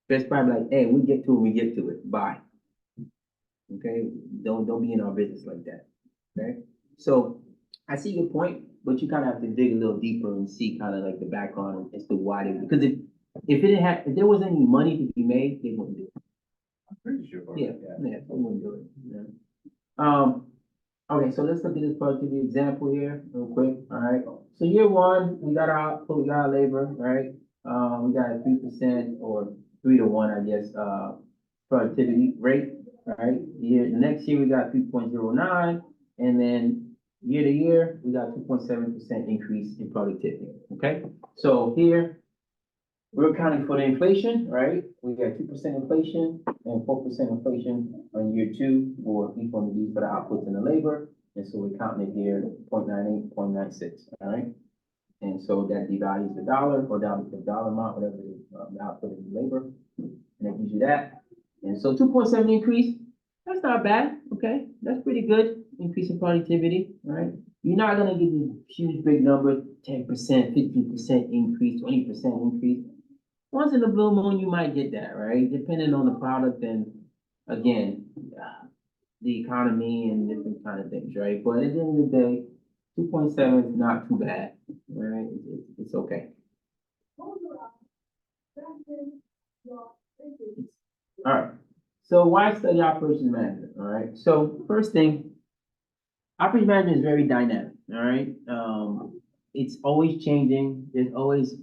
S1: Best Buy be like, hey, we get to it, we get to it. Bye. Okay? Don't be in our business like that. Okay? So I see your point, but you kind of have to dig a little deeper and see kind of like the background as to why they, because if there was any money to be made, they wouldn't do it.
S3: I'm pretty sure.
S1: Yeah, they wouldn't do it. Yeah. Okay, so let's look at this productivity example here real quick. All right. So year one, we got our output, we got our labor, right? We got a 3% or 3 to 1, I guess, productivity rate. All right. The next year we got 3.09, and then year to year we got 2.7% increase in productivity. Okay. So here we're accounting for the inflation, right? We got 2% inflation and 4% inflation on year 2 for each one of these for the outputs and the labor. And so we're counting it here 0.98, 0.96, all right? And so that devalues the dollar or down the dollar amount, whatever it is, the output and the labor. And that gives you that. And so 2.7 increase, that's not bad, okay? That's pretty good increase in productivity, right? You're not gonna get these huge big numbers, 10%, 15% increase, 20% increase. Once in a blue moon, you might get that, right? Depending on the product and, again, the economy and different kind of things, right? But at the end of the day, 2.7 is not too bad, right? It's okay. So why study operations management? All right. So first thing, operations management is very dynamic. All right. It's always changing. There's always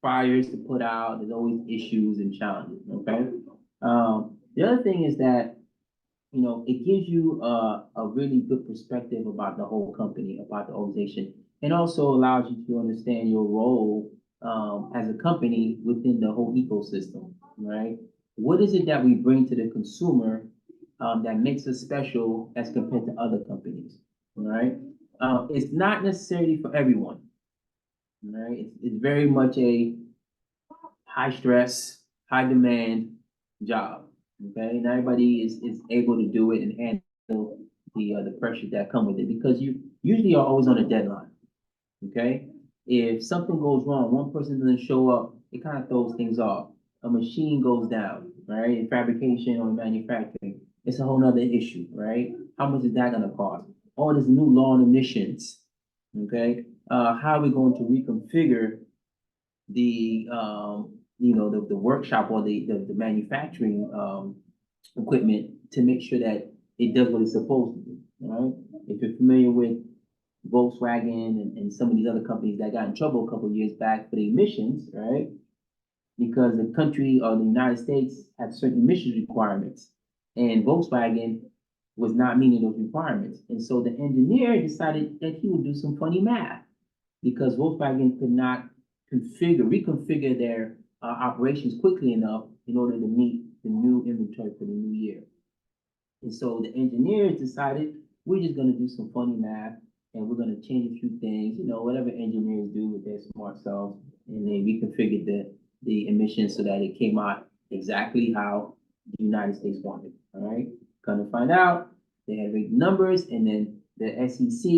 S1: fires to put out. There's always issues and challenges. Okay. The other thing is that it gives you a really good perspective about the whole company, about the organization, and also allows you to understand your role as a company within the whole ecosystem, right? What is it that we bring to the consumer that makes us special as compared to other companies, right? It's not necessarily for everyone, right? It's very much a high stress, high demand job. Okay, and everybody is able to do it and handle the pressures that come with it because you usually are always on a deadline. Okay, if something goes wrong, one person doesn't show up, it kind of throws things off. A machine goes down, right? In fabrication or manufacturing, it's a whole nother issue, right? How much is that going to cost? All this new law on emissions. Okay, how are we going to reconfigure the the workshop or the manufacturing equipment to make sure that it does what it's supposed to do, right? If you're familiar with Volkswagen and some of these other companies that got in trouble a couple of years back for the emissions, right? Because the country or the United States had certain emissions requirements, and Volkswagen was not meeting those requirements. And so the engineer decided that he would do some funny math because Volkswagen could not reconfigure their operations quickly enough in order to meet the new inventory for the new year. And so the engineers decided, we're just gonna do some funny math and we're gonna change a few things, whatever engineers do with their smart selves. And they reconfigured the emissions so that it came out exactly how the United States wanted, all right? Come to find out, they had big numbers and then the SEC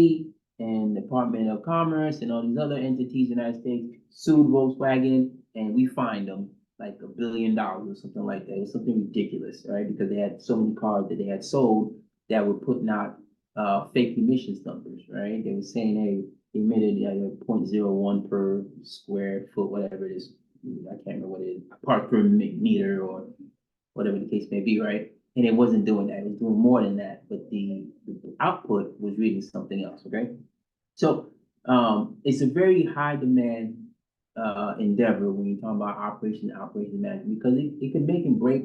S1: and Department of Commerce and all these other entities in the United States sued Volkswagen and we fined them like $1 billion or something like that. It was something ridiculous, right? Because they had so many cars that they had sold that were putting out fake emissions numbers, right? They were saying, hey, they emitted 0.01 per square foot, whatever it is. I can't remember what it is, part per meter or whatever the case may be, right? And it wasn't doing that. It was doing more than that, but the output was reading something else, okay? So it's a very high demand endeavor when you talk about operation management because it can make and break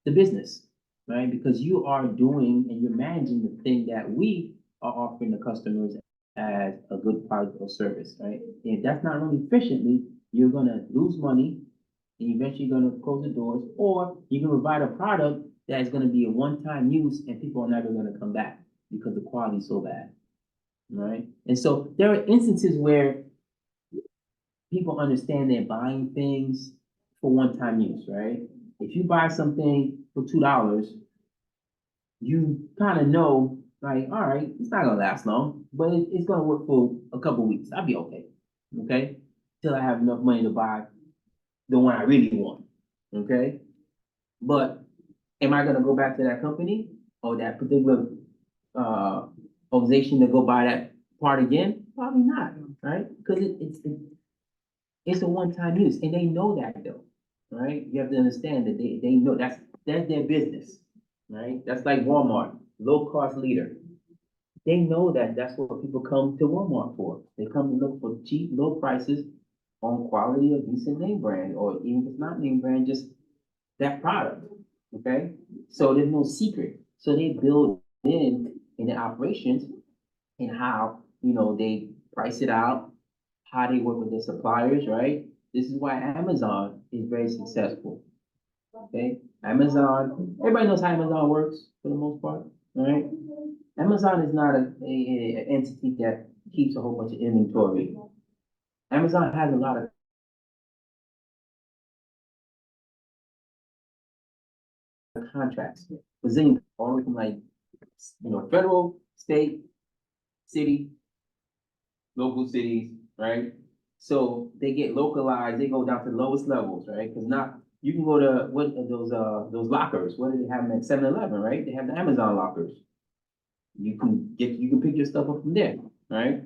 S1: the business, right? Because you are doing and you're managing the thing that we are offering the customers as a good product or service, right? If that's not run efficiently, you're gonna lose money and eventually you're gonna close the doors, or you can provide a product that is gonna be a one-time use and people are never gonna come back because the quality is so bad, right? And so there are instances where people understand they're buying things for one-time use, right? If you buy something for $2, you kind of know, like, all right, it's not gonna last long, but it's gonna work for a couple weeks. I'll be okay, okay? Till I have enough money to buy the one I really want, okay? But am I gonna go back to that company or that particular organization to go buy that part again? Probably not, right? Because it's a one-time use, and they know that though, right? You have to understand that they know that's their business, right? That's like Walmart, low-cost leader. They know that that's what people come to Walmart for. They come to look for cheap, low prices on quality of decent name brand, or even if it's not name brand, just that product, okay? So there's no secret. So they build in the operations and how, they price it out, how they work with their suppliers, right? This is why Amazon is very successful. Okay, Amazon, everybody knows how Amazon works for the most part, right? Amazon is not a entity that keeps a whole bunch of inventory. Amazon has a lot of contracts, Brazilian, all the way from like, federal, state, city, local cities, right? So they get localized, they go down to the lowest levels, right? Because not, you can go to what those lockers, what do they have them at 7-Eleven, right? They have the Amazon lockers. You can pick your stuff up from there, right?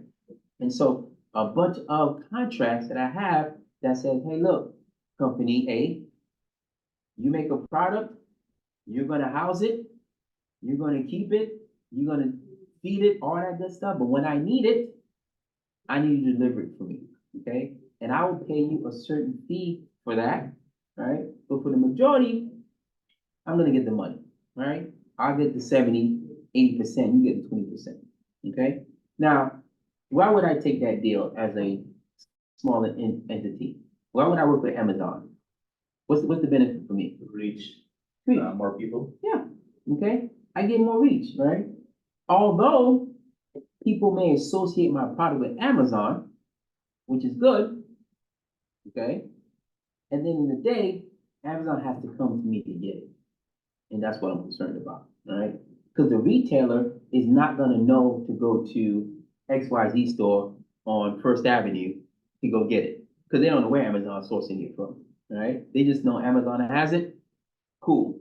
S1: And so a bunch of contracts that I have that says, hey, look, company A, you make a product, you're gonna house it, you're gonna keep it, you're gonna feed it, all that good stuff, but when I need it, I need you to deliver it for me, okay? And I will pay you a certain fee for that, right? But for the majority, I'm gonna get the money, right? I'll get the 70, 80%, you get the 20%, okay? Now, why would I take that deal as a smaller entity? Why would I work with Amazon? What's the benefit for me?
S3: Reach,
S1: Reach.
S3: more people.
S1: Yeah, okay, I get more reach, right? Although people may associate my product with Amazon, which is good, okay? And then in the day, Amazon has to come to me to get it. And that's what I'm concerned about, all right? Because the retailer is not gonna know to go to XYZ store on First Avenue to go get it. Because they don't know where Amazon's sourcing it from, all right? They just know Amazon has it, cool.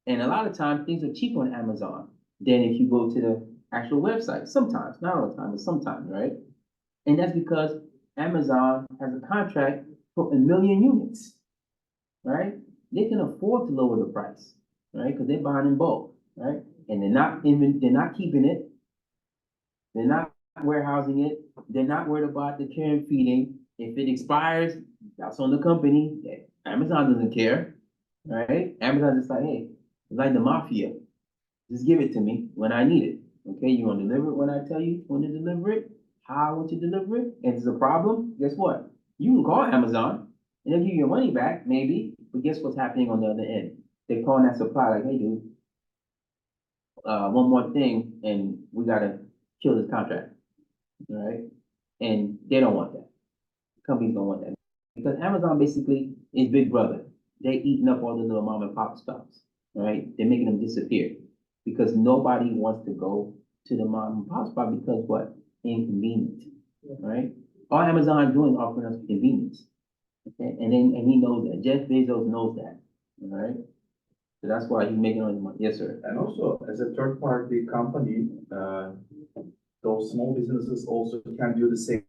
S1: And a lot of times, things are cheaper on Amazon than if you go to the actual website. Sometimes, not all the time, but sometimes, right? And that's because Amazon has a contract for 1 million units, right? They can afford to lower the price, right? Because they're buying in bulk, right? And they're not keeping it. They're not warehousing it. They're not worried about the care and feeding. If it expires, that's on the company. Amazon doesn't care, right? Amazon's just like, hey, it's like the mafia. Just give it to me when I need it. Okay, you want to deliver it when I tell you when to deliver it, how I want to deliver it. If it's a problem, guess what? You can call Amazon and they'll give you your money back, maybe. But guess what's happening on the other end? They're calling that supply like, hey, dude, one more thing, and we gotta kill this contract. All right, and they don't want that. Companies don't want that because Amazon basically is Big Brother. They eating up all the little mom and pop shops. Right? They're making them disappear because nobody wants to go to the mom and pop spot because what? Inconvenient, right? All Amazon is doing is offering us convenience. Okay, and he knows that. Jeff Bezos knows that. All right. So that's why he's making all the money. Yes, sir.
S3: And also, as a third party company, those small businesses also can do the same.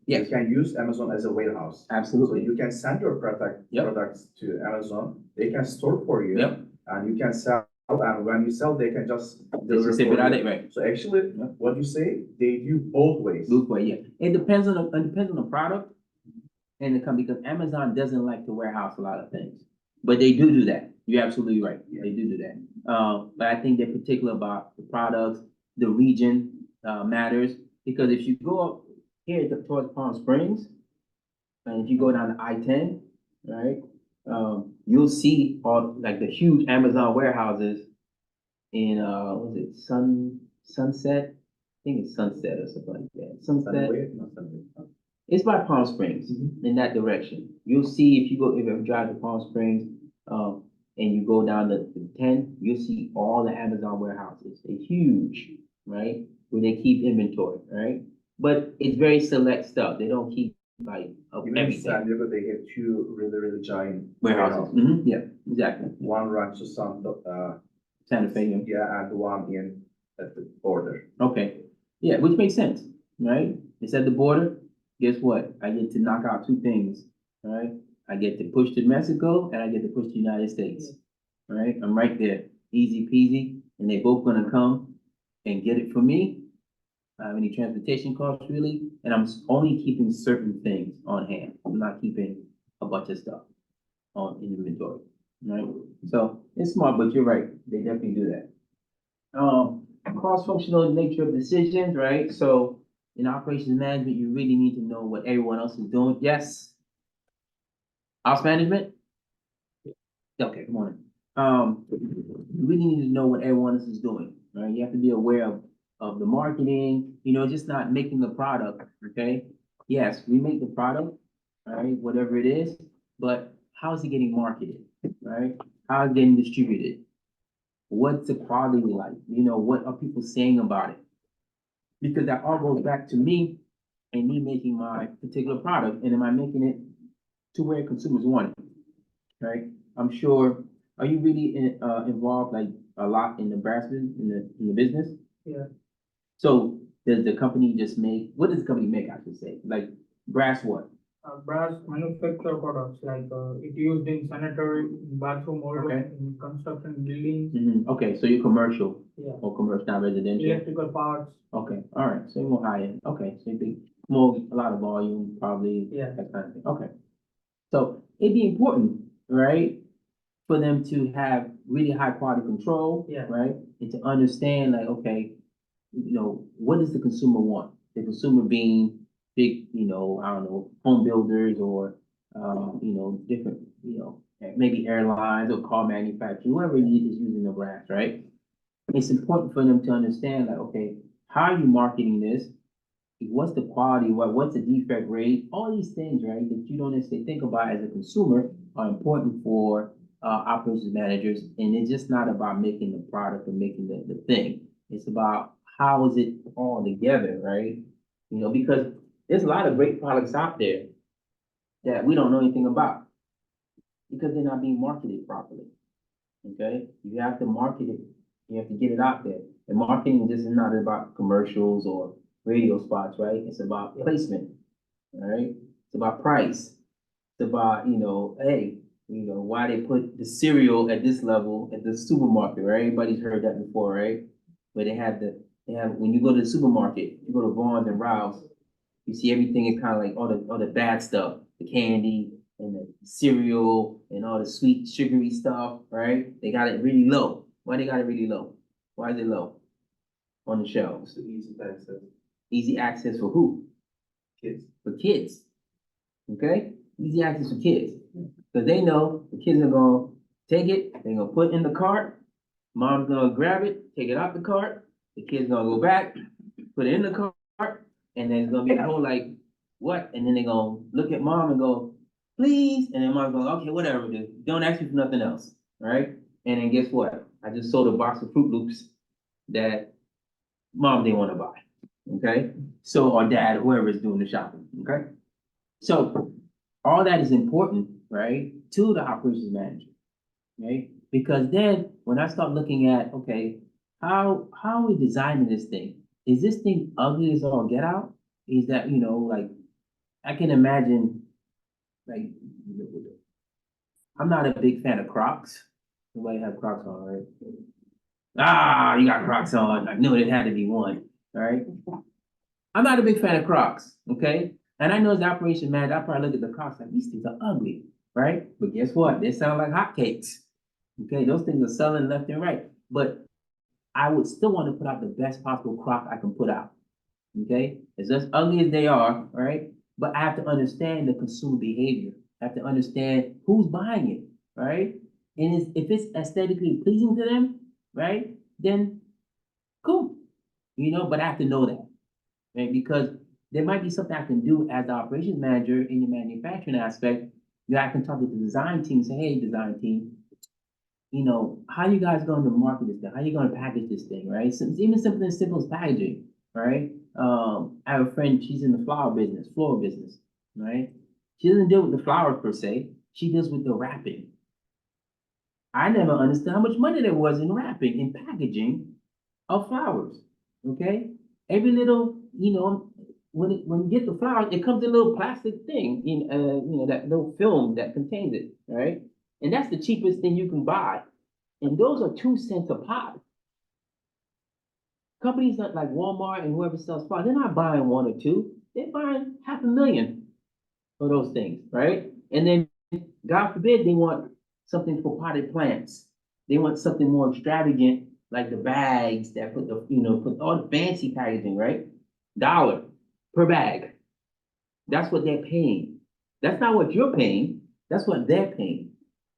S1: Yes.
S3: You can use Amazon as a warehouse. So
S1: Absolutely.
S3: you can send your
S1: Yep.
S3: products to Amazon, they can store for you.
S1: Yep.
S3: And you can sell, and when you sell, they can just
S1: Let's
S3: deliver
S1: just say
S3: for
S1: without
S3: you.
S1: it, right?
S3: So actually,
S1: Yep.
S3: what you say, they do both ways.
S1: Luke, yeah. It depends on the product and the company because Amazon doesn't like to warehouse a lot of things. But they do that. You're absolutely right.
S3: Yeah.
S1: They do that. But I think they're particular about the products, the region, matters. Because if you go up here towards Palm Springs, and if you go down to I-10, right, you'll see all like the huge Amazon warehouses in, what is it, Sunset? I think it's Sunset or something like that. Sunset.
S3: Sunway, not Sunway.
S1: It's by Palm Springs in that direction. You'll see if you drive to Palm Springs, and you go down to 10, you'll see all the Amazon warehouses. They're huge, right? Where they keep inventory, right? But it's very select stuff. They don't keep like of
S3: Even in San
S1: everything.
S3: Diego, they have two really giant
S1: Warehouses. Yeah, exactly.
S3: One runs to
S1: Santa Fe.
S3: yeah, and one at the border.
S1: Okay. Yeah, which makes sense, right? It's at the border. Guess what? I get to knock out two things, right? I get to push to Mexico and I get to push to the United States, right? I'm right there, easy peasy, and they both gonna come and get it for me. I don't have any transportation costs really, and I'm only keeping certain things on hand. I'm not keeping a bunch of stuff on in inventory, right? So it's smart, but you're right. They definitely do that. Cross-functional nature of decisions, right? So in operations management, you really need to know what everyone else is doing. Yes. Ops management? Okay, come on. You really need to know what everyone else is doing, right? You have to be aware of the marketing, just not making the product, okay? Yes, we make the product, right, whatever it is, but how is it getting marketed, right? How is it getting distributed? What's the quality like? What are people saying about it? Because that all goes back to me and me making my particular product, and am I making it to where consumers want it, right? I'm sure, are you really involved like a lot in the brass business, in the business?
S5: Yeah.
S1: So does the company just what does the company make, I should say? Like brass what?
S6: brass manufacture products like it used in sanitary, in bathroom, also
S1: Okay.
S6: in construction buildings,
S1: Okay, so you're commercial
S6: yeah,
S1: or commercial, not residential?
S6: electrical parts,
S1: Okay, all right, so you're more high end, okay, so you think more, a lot of volume, probably,
S6: yeah.
S1: that kind of thing, okay. So it'd be important, right, for them to have really high quality control.
S6: Yeah.
S1: Right, and to understand like, okay, what does the consumer want? The consumer being big, I don't know, home builders or, different, maybe airlines or car manufacturers, whoever is using the brass, right? It's important for them to understand like, okay, how are you marketing this? What's the quality? What's the defect rate? All these things, right, that you don't necessarily think about as a consumer are important for operations managers. And it's just not about making the product or making the thing. It's about how is it all together, right? Because there's a lot of great products out there that we don't know anything about because they're not being marketed properly. Okay, you have to market it. You have to get it out there. And marketing just is not about commercials or radio spots, right? It's about placement, all right? It's about price. It's about, hey, why they put the cereal at this level at the supermarket, right? Everybody's heard that before, right? But when you go to the supermarket, you go to Vons and Ralph's, you see everything is kind of like all the bad stuff, the candy and the cereal and all the sweet sugary stuff, right? They got it really low. Why they got it really low? Why is it low on the shelves?
S3: It's easy to access,
S1: Easy access for who?
S3: kids.
S1: For kids. Okay? Easy access for kids. Because they know the kids are gonna take it, they're gonna put it in the cart, mom's gonna grab it, take it out the cart, the kid's gonna go back, put it in the cart, and then it's gonna be a whole like, what? And then they're gonna look at mom and go, please, and then mom's going, okay, whatever, dude, don't ask me for nothing else, right? And then guess what? I just sold a box of Fruit Loops that mom didn't wanna buy, okay? So, or dad, whoever is doing the shopping, okay? So, all that is important, right, to the operations manager, right? Because then, when I start looking at, okay, how are we designing this thing? Is this thing ugly as all get out? Is that, like, I can imagine, like, I'm not a big fan of Crocs. Nobody have Crocs on, right? Ah, you got Crocs on. I knew it had to be one, all right? I'm not a big fan of Crocs, okay? And I know as the operation manager, I probably look at the Crocs like, these things are ugly, right? But guess what? They sound like hotcakes. Okay, those things are selling left and right. But I would still want to put out the best possible Croc I can put out. Okay, as ugly as they are, right? But I have to understand the consumer behavior. I have to understand who's buying it, right? And if it's aesthetically pleasing to them, right? Then cool, but I have to know that, right? Because there might be something I can do as the operations manager in the manufacturing aspect that I can talk to the design team and say, hey, design team, how you guys going to market this thing? How you going to package this thing, right? So it's even something as simple as packaging, right? I have a friend, she's in the floral business, right? She doesn't deal with the flowers per se. She deals with the wrapping. I never understood how much money there was in wrapping and packaging of flowers, okay? Every little, when you get the flowers, it comes in a little plastic thing, that little film that contains it, right? And that's the cheapest thing you can buy. And those are 2 cents a pop. Companies like Walmart and whoever sells flowers, they're not buying one or two. They're buying 500,000 for those things, right? And then, God forbid, they want something for potted plants. They want something more extravagant, like the bags that put all the fancy packaging, right? $1 per bag. That's what they're paying. That's not what you're paying. That's what they're paying,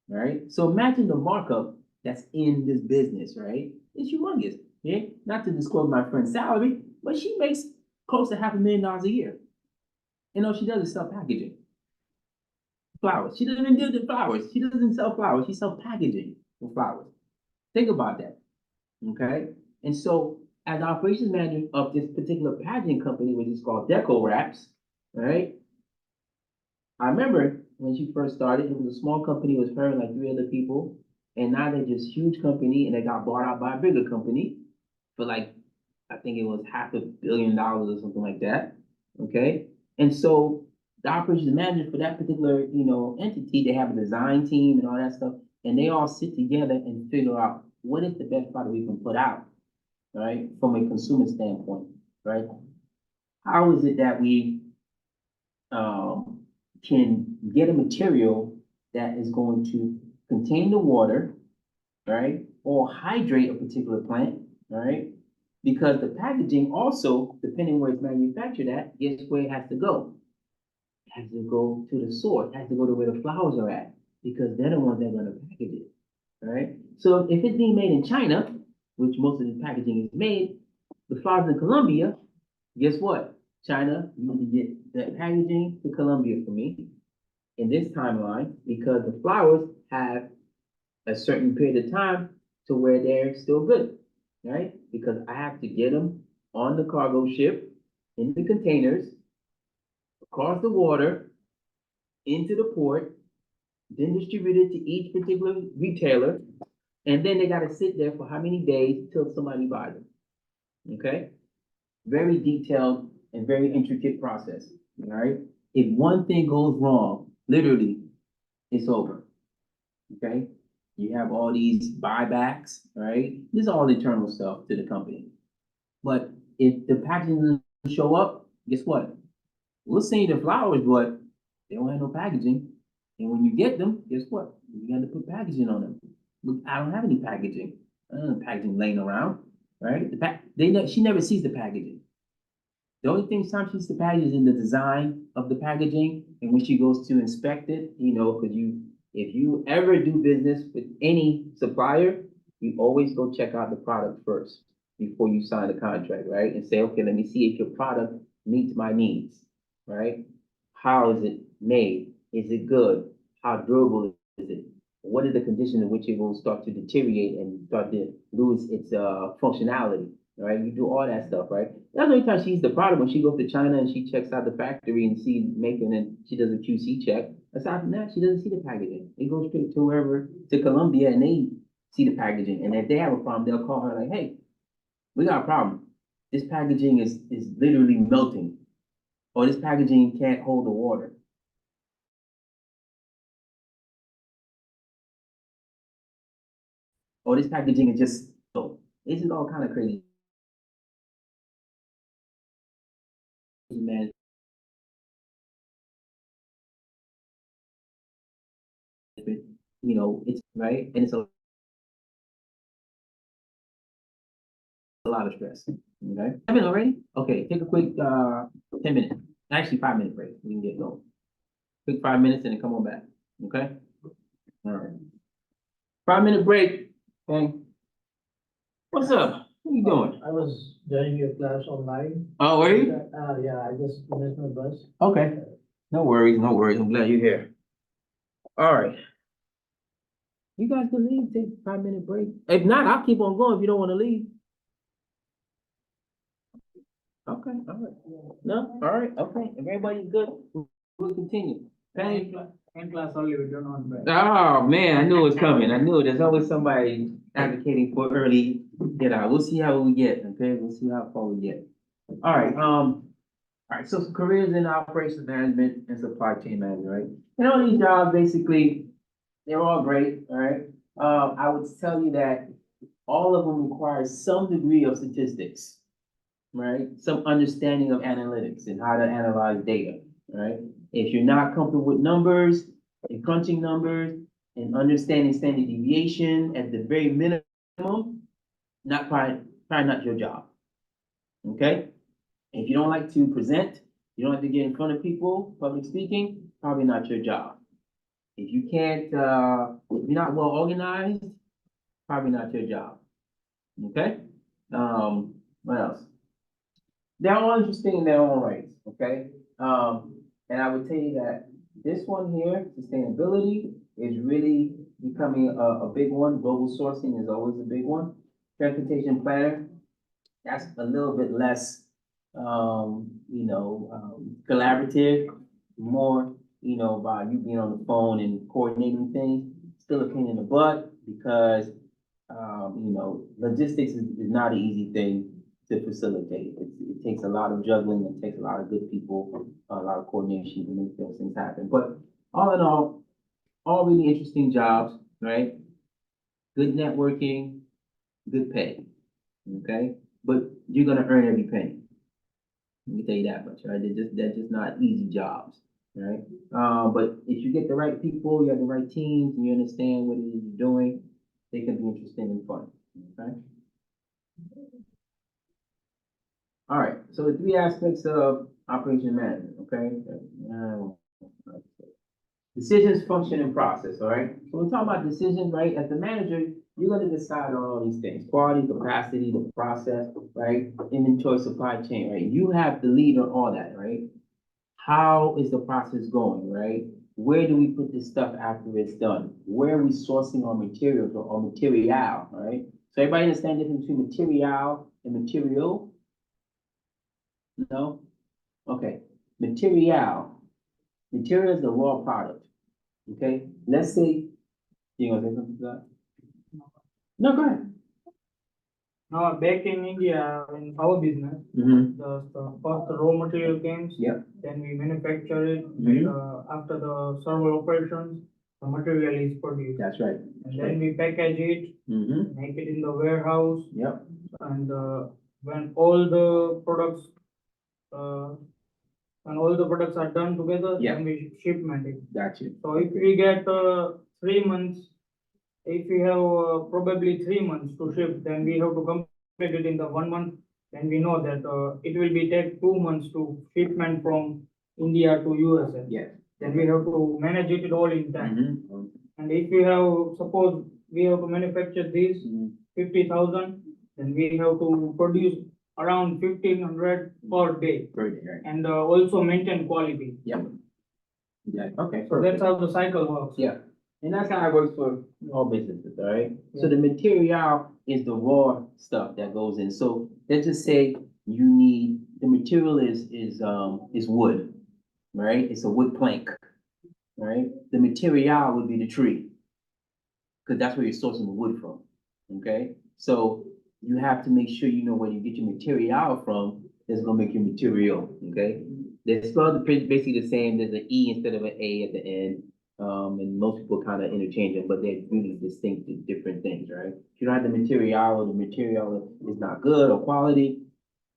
S1: right? So imagine the markup that's in this business, right? It's humongous. Yeah, not to disclose my friend's salary, but she makes close to $500,000 a year. All she does is sell packaging. Flowers. She doesn't even do the flowers. She doesn't sell flowers. She sells packaging for flowers. Think about that. Okay? And so, as operations manager of this particular packaging company, which is called Deco Wraps, right? I remember when she first started, it was a small company, it was her and like 3 other people. And now they're just huge company and they got bought out by a bigger company for like, I think it was $500 million or something like that. Okay. And so the operations manager for that particular, entity, they have a design team and all that stuff, and they all sit together and figure out what is the best product we can put out, right, from a consumer standpoint, right? How is it that we, can get a material that is going to contain the water, right, or hydrate a particular plant, right? Because the packaging also, depending where it's manufactured at, guess where it has to go? It has to go to the source, has to go to where the flowers are at, because they're the ones that are gonna package it, right? So if it's being made in China, which most of the packaging is made, the flowers in Colombia, guess what? China, you need to get that packaging to Colombia for me in this timeline, because the flowers have a certain period of time to where they're still good, right? Because I have to get them on the cargo ship, in the containers, across the water, into the port, then distributed to each particular retailer, and then they gotta sit there for how many days till somebody buys them, okay? Very detailed and very intricate process, all right? If one thing goes wrong, literally, it's over, okay? You have all these buybacks, right? This is all internal stuff to the company. But if the packaging doesn't show up, guess what? We'll send you the flowers, but they don't have no packaging. And when you get them, guess what? You got to put packaging on them. But I don't have any packaging. I don't have packaging laying around, right? She never sees the packaging. The only thing time she sees the packaging is in the design of the packaging, and when she goes to inspect it, because if you ever do business with any supplier, you always go check out the product first before you sign the contract, right? And say, okay, let me see if your product meets my needs, right? How is it made? Is it good? How durable is it? What is the condition in which it will start to deteriorate and start to lose its functionality, right? You do all that stuff, right? That's the only time she sees the product, when she goes to China and she checks out the factory and sees making, and she does a QC check. Aside from that, she doesn't see the packaging. It goes straight to wherever, to Colombia, and they see the packaging. And if they have a problem, they'll call her like, hey, we got a problem. This packaging is literally melting, or this packaging can't hold the water. Or this packaging is just, it's just all kind of crazy. Man, it's right, and it's a lot of stress. Okay, 7 already? Okay, take a quick 10 minute, actually 5 minute break. We can get going. Quick 5 minutes and then come on back. Okay. All right. 5 minute break. Okay. What's up? What you doing?
S7: I was joining your class online.
S1: Oh, were you?
S7: Yeah, I just missed my bus.
S1: Okay. No worries, no worries. I'm glad you're here. All right. You guys can leave, take a 5 minute break. If not, I'll keep on going if you don't want to leave. Okay, all right. No, all right, okay. If everybody's good, we'll continue. Thank you.
S6: In class only, we don't want break.
S1: Oh, man, I knew it was coming. I knew it. There's always somebody advocating for early get out. We'll see how we get, okay? We'll see how far we get. All right, so some careers in operations management and supply chain management, right? And all these jobs, basically, they're all great, all right? I would tell you that all of them require some degree of statistics, right? Some understanding of analytics and how to analyze data, right? If you're not comfortable with numbers and crunching numbers and understanding standard deviation at the very minimum, probably not your job, okay? If you don't like to present, you don't like to get in front of people, public speaking, probably not your job. If you can't, if you're not well organized, probably not your job, okay? What else? They're all interesting in their own rights, okay? And I would tell you that this one here, sustainability, is really becoming a big one. Global sourcing is always a big one. Transportation planner, that's a little bit less, collaborative, more, by you being on the phone and coordinating things. Still a pain in the butt because, logistics is not an easy thing to facilitate. It takes a lot of juggling, it takes a lot of good people, a lot of coordination to make those things happen. But all in all really interesting jobs, right? Good networking, good pay, okay? But you're gonna earn every penny. Let me tell you that much, right? They're just not easy jobs, right? But if you get the right people, you have the right teams, and you understand what it is you're doing, they can be interesting and fun, okay? All right, so the three aspects of operation management, okay? Decisions, function, and process, all right? So we're talking about decisions, right? As the manager, you're gonna decide on all these things: quality, capacity, the process, right? Inventory, supply chain, right? You have the lead on all that, right? How is the process going, right? Where do we put this stuff after it's done? Where are we sourcing our materials or material, right? So everybody understand the difference between material and material? No? Okay. Material is the raw product, okay? Let's say, you gonna say something to that? No, go ahead.
S6: Now, back in India, in our business,
S1: Mm-hmm.
S6: the first raw material comes.
S1: Yep.
S6: Then we manufacture it,
S1: Mhm.
S6: after the server operations, the material is produced.
S1: That's right.
S6: And then we package it,
S1: Mm-hmm.
S6: make it in the warehouse,
S1: Yep.
S6: and, when all the products, when all the products are done together,
S1: Yeah.
S6: then we shipment it.
S1: Got you.
S6: So if we get, 3 months, if we have, probably 3 months to ship, then we have to complete it in the 1 month. Then we know that, it will be take 2 months to shipment from India to USA.
S1: Yes.
S6: Then we have to manage it all in time.
S1: Mm-hmm.
S6: And if we have, suppose we have to manufacture this
S1: Mm-hmm.
S6: 50,000, then we have to produce around 1,500 per day,
S1: Great, right.
S6: and, also maintain quality.
S1: Yep. Yeah, okay.
S6: So that's how the cycle works.
S1: Yeah, and that's how it works for all businesses, all right? So the material is the raw stuff that goes in. So let's just say you need, the material is wood, right? It's a wood plank, right? The material would be the tree, because that's where you're sourcing the wood from, okay? So you have to make sure you know where you get your material from, that's gonna make your material, okay? They're spelled basically the same, there's an E instead of an A at the end. And most people kind of interchange them, but they're really distinct, different things, right? If you don't have the material, or the material is not good or quality,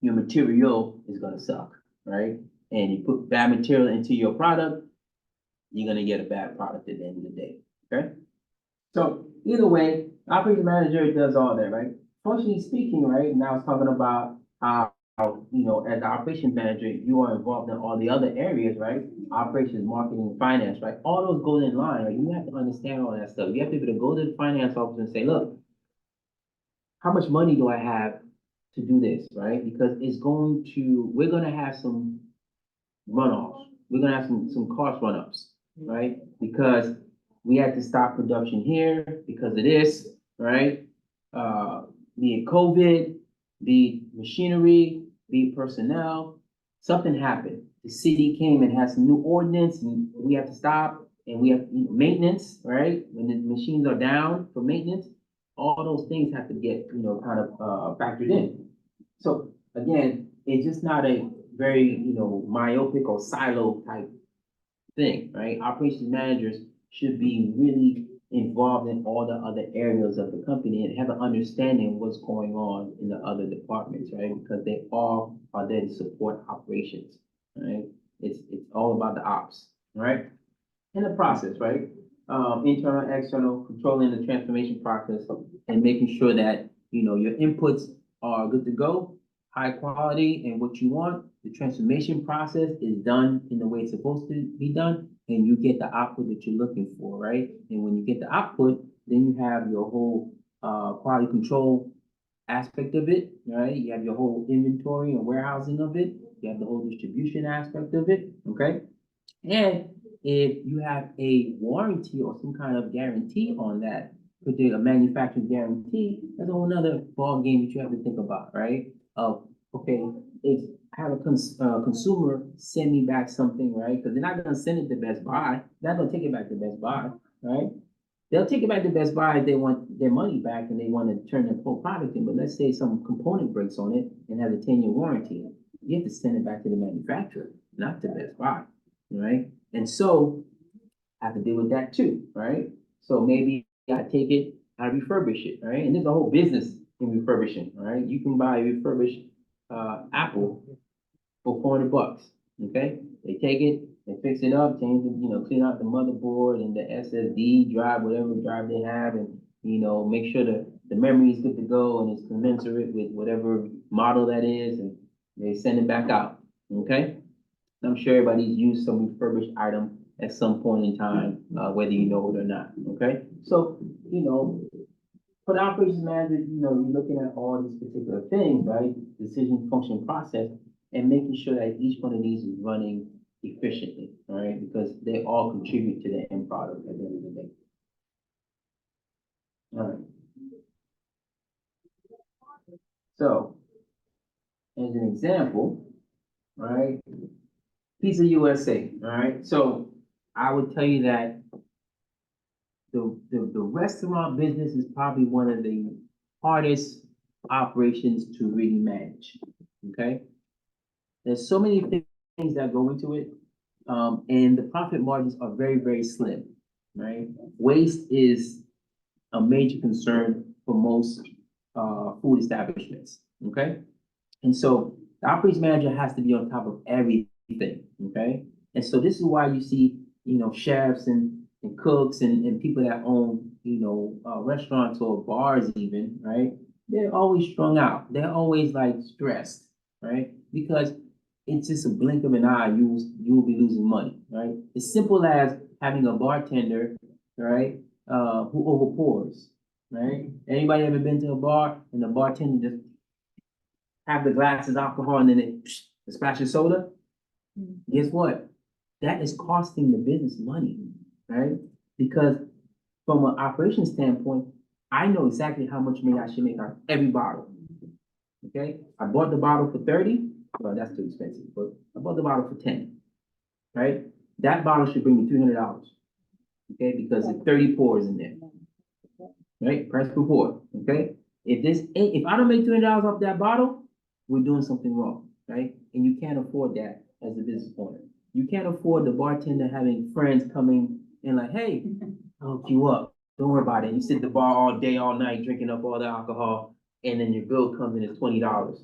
S1: your material is gonna suck, right? And you put bad material into your product, you're gonna get a bad product at the end of the day, okay? So either way, operations manager does all that, right? Functionally speaking, right, now it's talking about how, you know, as the operations manager, you are involved in all the other areas, right? Operations, marketing, finance, right? All those go in line, right? You have to understand all that stuff. You have to be able to go to the finance office and say, look, how much money do I have to do this, right? Because we're gonna have some runoffs. We're gonna have some cost run-ups, right? Because we had to stop production here because of this, right? Be it COVID, be it machinery, be it personnel, something happened. The city came and has some new ordinance and we have to stop, and we have, you know, maintenance, right? When the machines are down for maintenance, all those things have to get, you know, kind of, factored in. So again, it's just not a very, you know, myopic or silo type thing, right? Operations managers should be really involved in all the other areas of the company and have an understanding of what's going on in the other departments, right? Because they all are there to support operations, right? It's all about the ops, right? And the process, right? Internal, external, controlling the transformation process and making sure that, you know, your inputs are good to go, high quality and what you want. The transformation process is done in the way it's supposed to be done, and you get the output that you're looking for, right? And when you get the output, then you have your whole, quality control aspect of it, right? You have your whole inventory and warehousing of it. You have the whole distribution aspect of it, okay? And if you have a warranty or some kind of guarantee on that, a manufacturer guarantee, that's a whole nother ball game that you have to think about, right? Okay, if I have a consumer send me back something, right? Because they're not gonna send it to Best Buy, they're not gonna take it back to Best Buy, right? They'll take it back to Best Buy if they want their money back and they want to turn their full product in, but let's say some component breaks on it and has a 10-year warranty. You have to send it back to the manufacturer, not to Best Buy, right? And so I have to deal with that too, right? So maybe I take it, I refurbish it, right? And there's a whole business in refurbishing, right? You can buy a refurbished Apple for $400, okay? They take it, they fix it up, change it, clean out the motherboard and the SSD drive, whatever drive they have, and, make sure the memory is good to go and it's commensurate with whatever model that is, and they send it back out, okay? I'm sure everybody's used some refurbished item at some point in time, whether you know it or not, okay? So, for the operations manager, you're looking at all these particular things, right? Decision function process, and making sure that each one of these is running efficiently, all right? Because they all contribute to the end product at the end of the day. All right. So, as an example, right? Pizza USA, all right? So I would tell you that the restaurant business is probably one of the hardest operations to really manage, okay? There's so many things that go into it, and the profit margins are very, very slim, right? Waste is a major concern for most food establishments, okay? And so the operations manager has to be on top of everything, okay? And so this is why you see, chefs and cooks and people that own, restaurants or bars even, right? They're always strung out. They're always like stressed, right? Because it's just a blink of an eye, you will be losing money, right? As simple as having a bartender, right? Who overpours, right? Anybody ever been to a bar and the bartender just have the glasses alcohol and then they splash of soda? Guess what? That is costing the business money, right? Because from an operations standpoint, I know exactly how much money I should make on every bottle. Okay, I bought the bottle for 30. Well, that's too expensive, but I bought the bottle for 10. Right? That bottle should bring me $300. Okay, because it's 30 pours in there. Right? Price per pour. Okay. If I don't make $300 off that bottle, we're doing something wrong, right? And you can't afford that as a business owner. You can't afford the bartender having friends coming and like, hey, I'll hook you up. Don't worry about it. And you sit at the bar all day, all night, drinking up all the alcohol, and then your bill comes in as $20.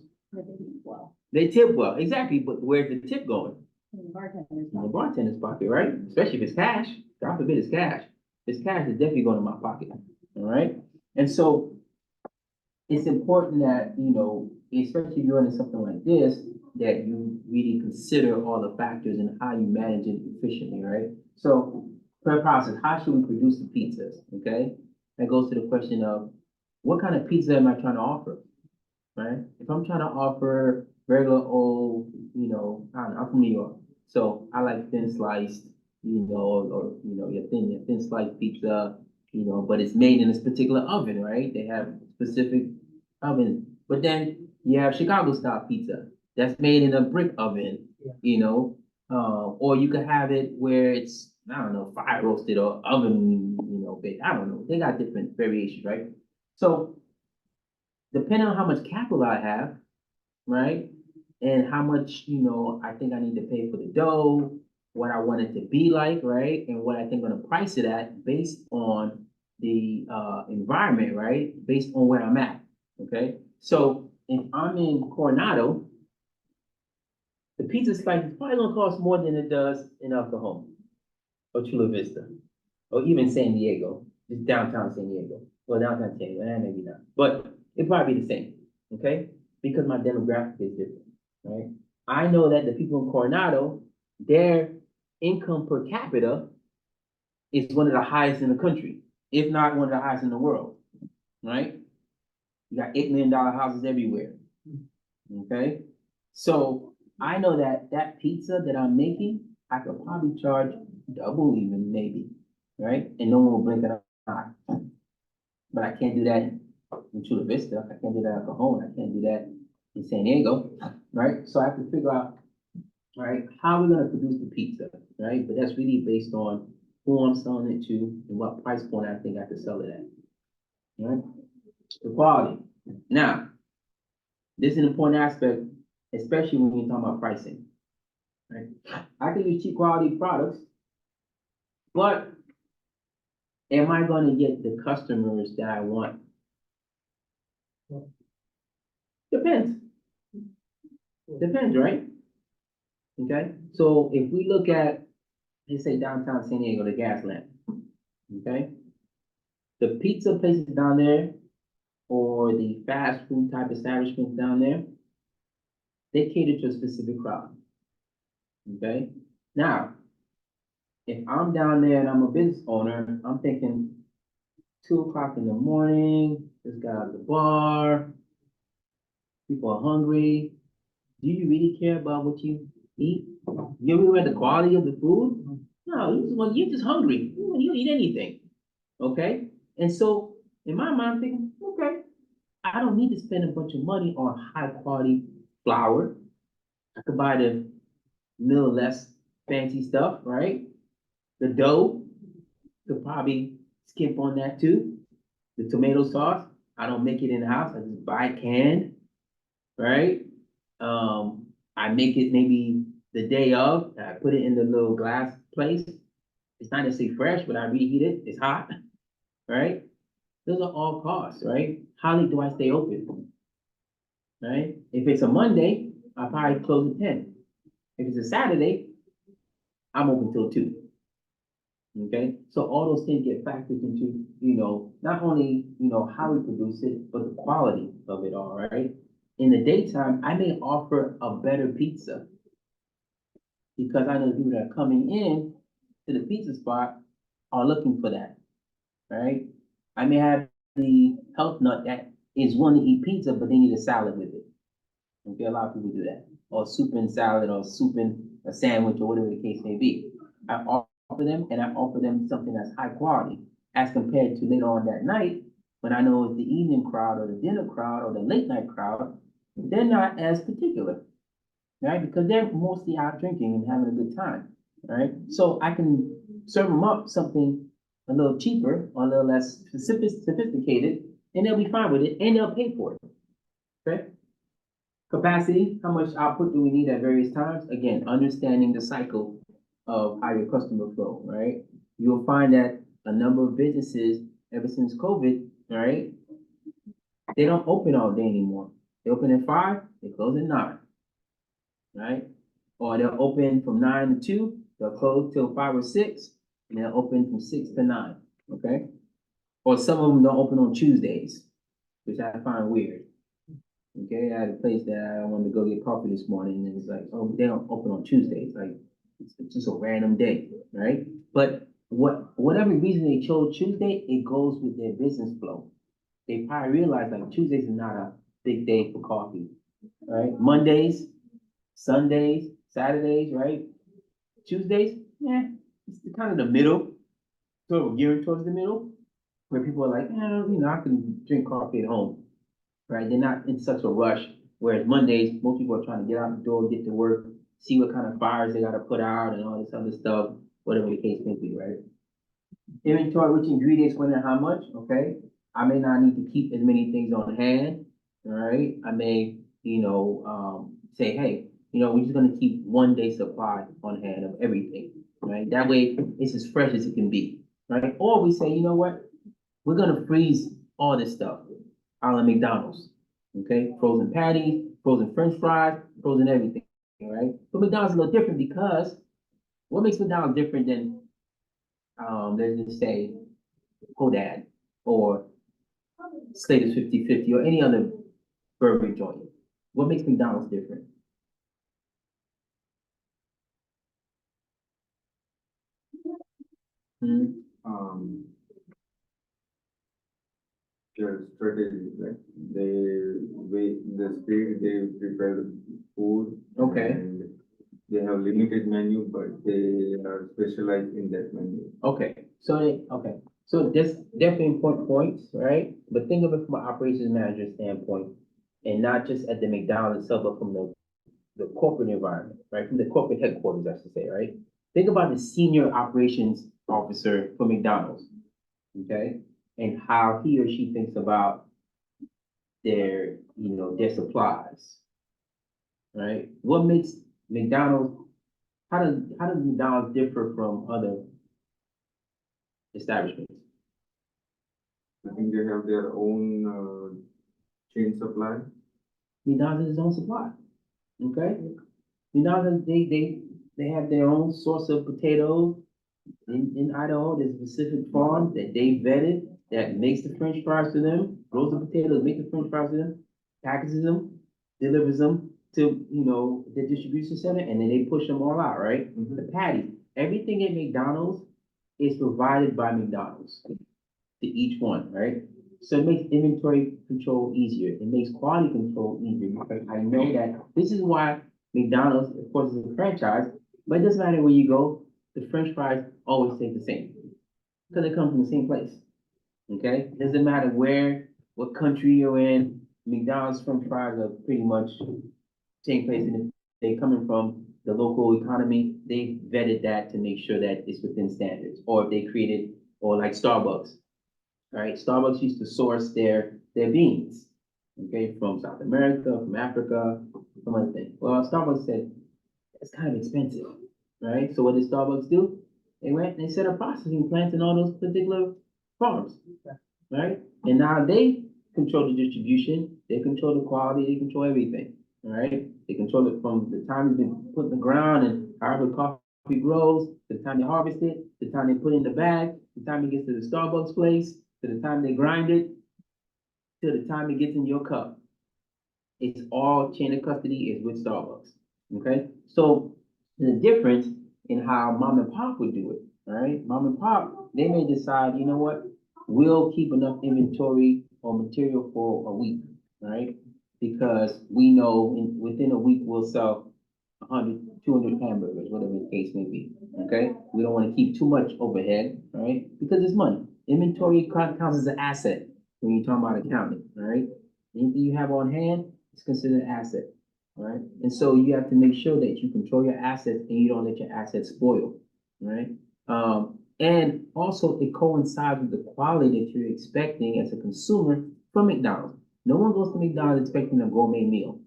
S4: Well,
S1: They tip well, exactly, but where's the tip going?
S4: bartenders.
S1: In the bartender's pocket, right? Especially if it's cash. God forbid it's cash. If it's cash, it's definitely going to my pocket. All right. And so it's important that, especially if you're running something like this, that you really consider all the factors and how you manage it efficiently, right? So per process, how should we produce the pizzas? Okay. That goes to the question of what kind of pizza am I trying to offer? Right? If I'm trying to offer regular old, I don't know, I'm from New York, so I like thin sliced, or your thin sliced pizza, but it's made in this particular oven, right? They have specific ovens. But then you have Chicago style pizza that's made in a brick oven, or you could have it where it's, I don't know, fire roasted or oven, baked. I don't know. They got different variations, right? So depending on how much capital I have, right? And how much, I think I need to pay for the dough, what I want it to be like, right? And what I think I'm gonna price it at based on the environment, right? Based on where I'm at, okay? So if I'm in Coronado, the pizza slice is probably gonna cost more than it does in Oklahoma or Chula Vista or even San Diego, just downtown San Diego. Well, downtown San Diego, maybe not, but it'd probably be the same, okay? Because my demographic is different, right? I know that the people in Coronado, their income per capita is one of the highest in the country, if not one of the highest in the world, right? You got $8 million houses everywhere, okay? So I know that that pizza that I'm making, I could probably charge double even maybe, right? And no one will blink an eye. But I can't do that in Chula Vista. I can't do that in Oklahoma. I can't do that in San Diego, right? So I have to figure out, right, how we're gonna produce the pizza, right? But that's really based on who I'm selling it to, and what price point I think I could sell it at. Right? The quality. Now, this is an important aspect, especially when you're talking about pricing. Right? I can use cheap quality products, but am I gonna get the customers that I want? Depends. Depends, right? Okay, so if we look at, let's say downtown San Diego, the gas lamp, okay? The pizza places down there, or the fast food type establishments down there, they cater to a specific crowd. Okay? Now, if I'm down there and I'm a business owner, I'm thinking 2 o'clock in the morning, just got out of the bar, people are hungry. Do you really care about what you eat? You really at the quality of the food? No, you're just hungry. You don't eat anything. Okay? And so in my mind, I'm thinking, okay, I don't need to spend a bunch of money on high quality flour. I could buy the little less fancy stuff, right? The dough, could probably skip on that too. The tomato sauce, I don't make it in the house, I just buy it canned, right? I make it maybe the day of, I put it in the little glass place. It's not necessarily fresh, but I reheat it, it's hot, right? Those are all costs, right? How late do I stay open? Right? If it's a Monday, I probably close at 10. If it's a Saturday, I'm open till 2. Okay, so all those things get factored into, not only, how we produce it, but the quality of it all, right? In the daytime, I may offer a better pizza because I know the people that are coming in to the pizza spot are looking for that, right? I may have the health nut that is willing to eat pizza, but they need a salad with it. Okay, a lot of people do that, or soup and salad, or soup and a sandwich, or whatever the case may be. I offer them, and I offer them something that's high quality, as compared to later on that night, when I know it's the evening crowd, or the dinner crowd, or the late night crowd, they're not as particular, right? Because they're mostly out drinking and having a good time, right? So I can serve them up something a little cheaper, or a little less sophisticated, and they'll be fine with it, and they'll pay for it, okay? Capacity, how much output do we need at various times? Again, understanding the cycle of how your customer flow, right? You'll find that a number of businesses, ever since COVID, right? They don't open all day anymore. They open at 5, they close at 9, right? Or they'll open from 9 to 2, they'll close till 5 or 6, and they'll open from 6 to 9, okay? Or some of them don't open on Tuesdays, which I find weird. Okay, I had a place that I wanted to go get coffee this morning, and it's like, oh, they don't open on Tuesdays, like, it's just a random day, right? But whatever reason they chose Tuesday, it goes with their business flow. They probably realize like Tuesdays is not a big day for coffee, right? Mondays, Sundays, Saturdays, right? Tuesdays, it's kind of the middle, sort of geared towards the middle, where people are like, I can drink coffee at home. Right, they're not in such a rush, whereas Mondays, most people are trying to get out the door, get to work, see what kind of fires they gotta put out and all this other stuff, whatever the case may be, right? Inventory, which ingredients, when and how much, okay? I may not need to keep as many things on hand, all right? I may, say, hey, we're just gonna keep 1 day supply on hand of everything, right? That way, it's as fresh as it can be, right? Or we say, you know what? We're gonna freeze all this stuff, a la McDonald's, okay? Frozen patties, frozen French fries, frozen everything, right? But McDonald's is a little different because what makes McDonald's different than, let's just say, Hodad or Slater's 50/50 or any other burger joint? What makes McDonald's different? Hmm?
S8: Their strategy, like the speed they prepare the food.
S1: Okay.
S8: And they have limited menu, but they are specialized in that menu.
S1: Okay, so that's definitely important points, right? But think of it from an operations manager standpoint, and not just at the McDonald's itself, but from the corporate environment, right? From the corporate headquarters, I should say, right? Think about the senior operations officer for McDonald's, okay? And how he or she thinks about their, their supplies, right? What makes McDonald's, how does McDonald's differ from other establishments?
S8: I think they have their own, chain supply.
S1: McDonald's has its own supply, okay? McDonald's, they have their own source of potatoes. In Idaho, there's a specific farm that they vetted that makes the French fries to them, grows the potatoes, makes the French fries to them, packages them, delivers them to, the distribution center, and then they push them all out, right? The patty, everything at McDonald's is provided by McDonald's to each one, right? So it makes inventory control easier. It makes quality control easier because I know that this is why McDonald's, of course, is a franchise, but it doesn't matter where you go, the French fries always taste the same because they come from the same place. Okay, doesn't matter what country you're in, McDonald's French fries are pretty much same place, and if they're coming from the local economy, they vetted that to make sure that it's within standards, or if they created, or like Starbucks, right? Starbucks used to source their beans, okay, from South America, from Africa, some other thing. Well, Starbucks said it's kind of expensive, right? So what did Starbucks do? They went and they set up processing plants in all those particular farms, right? And now they control the distribution, they control the quality, they control everything, all right? They control it from the time it's been put in the ground and however coffee grows, to the time they harvest it, the time they put it in the bag, the time it gets to the Starbucks place, to the time they grind it, to the time it gets in your cup. It's all chain of custody is with Starbucks, okay? So the difference in how mom and pop would do it, all right? Mom and pop, they may decide, you know what? We'll keep enough inventory or material for a week, right? Because we know within a week we'll sell 100, 200 hamburgers, whatever the case may be, okay? We don't want to keep too much overhead, right? Because it's money. Inventory counts as an asset when you're talking about accounting, all right? Anything you have on hand is considered an asset, all right? And so you have to make sure that you control your assets and you don't let your assets spoil, right? And also it coincides with the quality that you're expecting as a consumer from McDonald's. No one goes to McDonald's expecting a gourmet meal,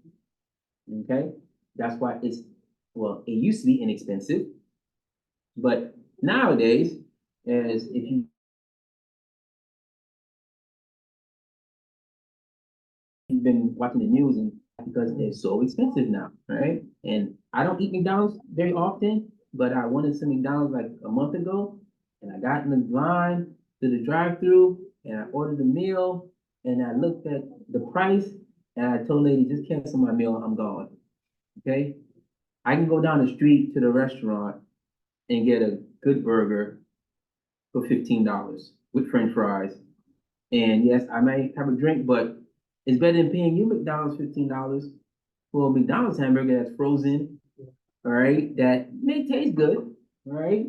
S1: okay? That's why it used to be inexpensive, but nowadays, as if you've been watching the news and because they're so expensive now, right? And I don't eat McDonald's very often, but I wanted some McDonald's like a month ago, and I got in the line to the drive-through, and I ordered the meal, and I looked at the price, and I told the lady, just cancel my meal, I'm gone, okay? I can go down the street to the restaurant and get a good burger for $15 with French fries. And yes, I may have a drink, but it's better than paying you McDonald's $15 for a McDonald's hamburger that's frozen, all right, that may taste good, all right,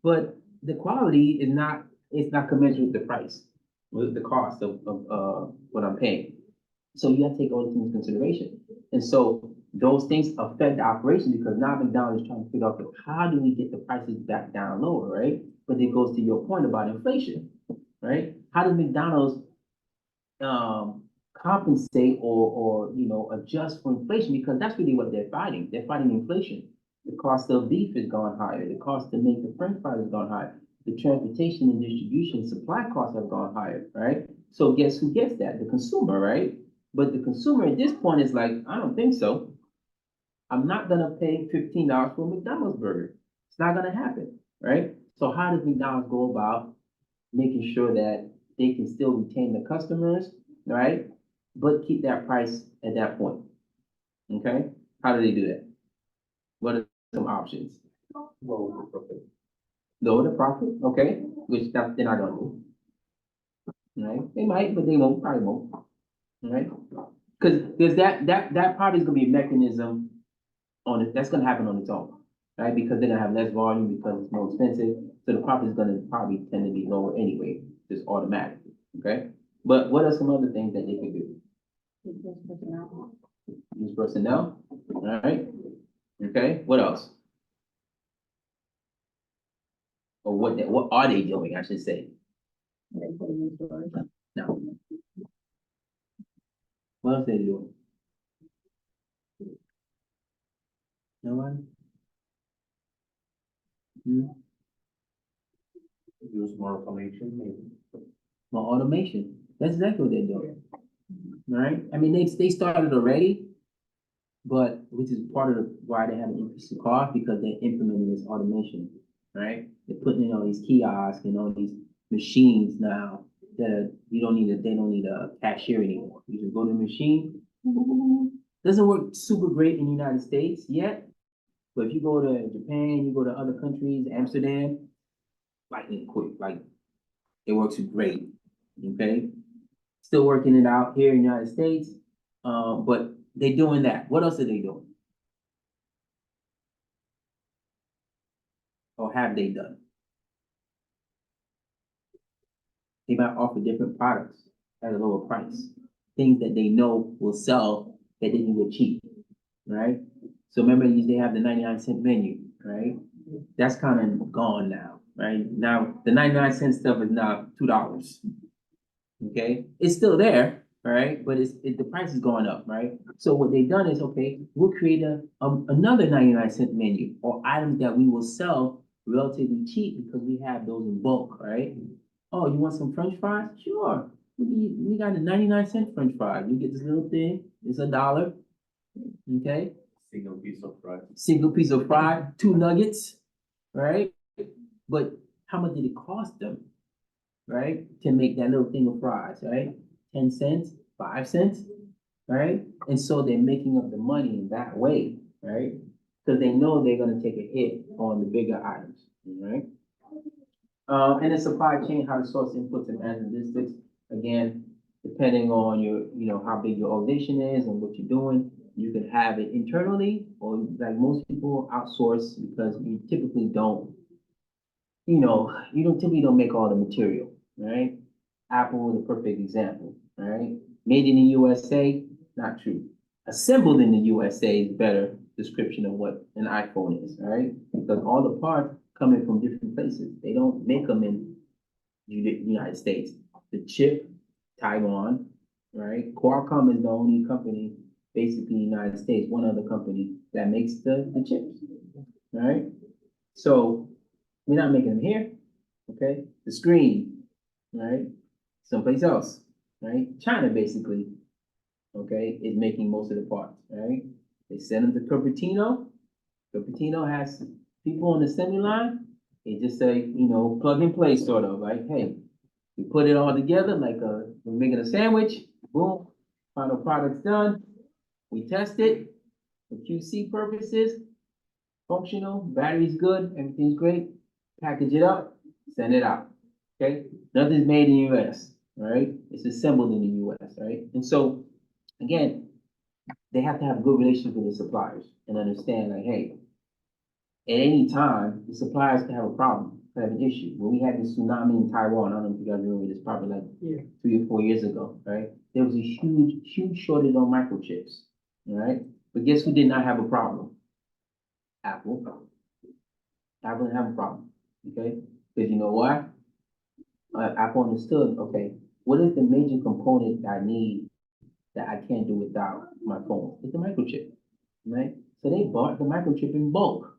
S1: but the quality is not, it's not commensurate with the price, with the cost of what I'm paying. So you have to take all these things into consideration. And so those things affect the operation because now McDonald's is trying to figure out how do we get the prices back down lower, right? But it goes to your point about inflation, right? How does McDonald's compensate or adjust for inflation? Because that's really what they're fighting. They're fighting inflation. The cost of beef has gone higher. The cost to make the French fries has gone higher. The transportation and distribution supply costs have gone higher, right? So guess who gets that? The consumer, right? But the consumer at this point is like, I don't think so. I'm not gonna pay $15 for a McDonald's burger. It's not gonna happen, right? So how does McDonald's go about making sure that they can still retain the customers, right? But keep that price at that point, okay? How do they do that? What are some options?
S3: Lower the profit.
S1: Lower the profit, okay, which they're not gonna do. Right? They might, but they won't, probably won't, right? Because that probably is gonna be a mechanism on it, that's gonna happen on its own, right? Because they're gonna have less volume because it's more expensive, so the profit is gonna probably tend to be lower anyway, just automatically, okay? But what are some other things that they could do?
S4: Teachers, personnel.
S1: Use personnel, all right? Okay, what else? Or what are they doing, I should say?
S4: They put in stores.
S1: No. What else they doing? No one?
S3: Use more automation, maybe.
S1: More automation. That's exactly what they're doing. Right? I mean, they started already, but which is part of why they have an increase in cost because they're implementing this automation, right? They're putting in all these kiosks and all these machines now that they don't need a cashier anymore. You just go to the machine. Doesn't work super great in the United States yet, but if you go to Japan, you go to other countries, Amsterdam, lightning quick, like it works great. Okay, still working it out here in the United States, but they're doing that. What else are they doing? Or have they done? They might offer different products at a lower price, things that they know will sell that they can get cheap, right? So remember, they have the 99-cent menu, right? That's kind of gone now, right? Now the 99-cent stuff is now $2. Okay, it's still there, all right, but the price is going up, right? So what they've done is, okay, we'll create another 99-cent menu or items that we will sell relatively cheap because we have those in bulk, right? Oh, you want some French fries? Sure. We got a 99-cent French fry. You get this little thing, it's $1. Okay,
S3: Single piece of rice.
S1: single piece of fry, 2 nuggets, right? But how much did it cost them, right? To make that little thing of fries, right? 10 cents, 5 cents, right? And so they're making up the money in that way, right? Because they know they're gonna take a hit on the bigger items, right? And the supply chain, how to source inputs and manage logistics, again, depending on how big your organization is and what you're doing, you can have it internally, or like most people outsource because you typically don't, typically don't make all the material, right? Apple is a perfect example, right? Made in the USA, not true. Assembled in the USA is better description of what an iPhone is, right? Because all the parts coming from different places. They don't make them in the United States. The chip, Taiwan, right? Qualcomm is the only company, basically in the United States, one other company that makes the chips, right? So we're not making them here, okay? The screen, right? Someplace else, right? China basically, okay, is making most of the parts, right? They send them to Cupertino. Cupertino has people on the assembly line. They just say, plug and play sort of like, hey, we put it all together like we're making a sandwich. Boom, final product's done. We test it for QC purposes. Functional, battery's good, everything's great. Package it up, send it out. Okay, nothing's made in the U.S. Right? It's assembled in the U.S. Right? And so, again, they have to have a good relationship with the suppliers and understand, like, hey, at any time, the suppliers can have a problem, can have an issue. When we had the tsunami in Taiwan, I don't know if you guys remember this, probably like 3 or 4 years ago, right? There was a huge, huge shortage on microchips, right? But guess who did not have a problem? Apple. Apple didn't have a problem, okay? Because you know why? Apple understood, okay, what is the major component that I need that I can't do without my phone? It's the microchip, right? So they bought the microchip in bulk.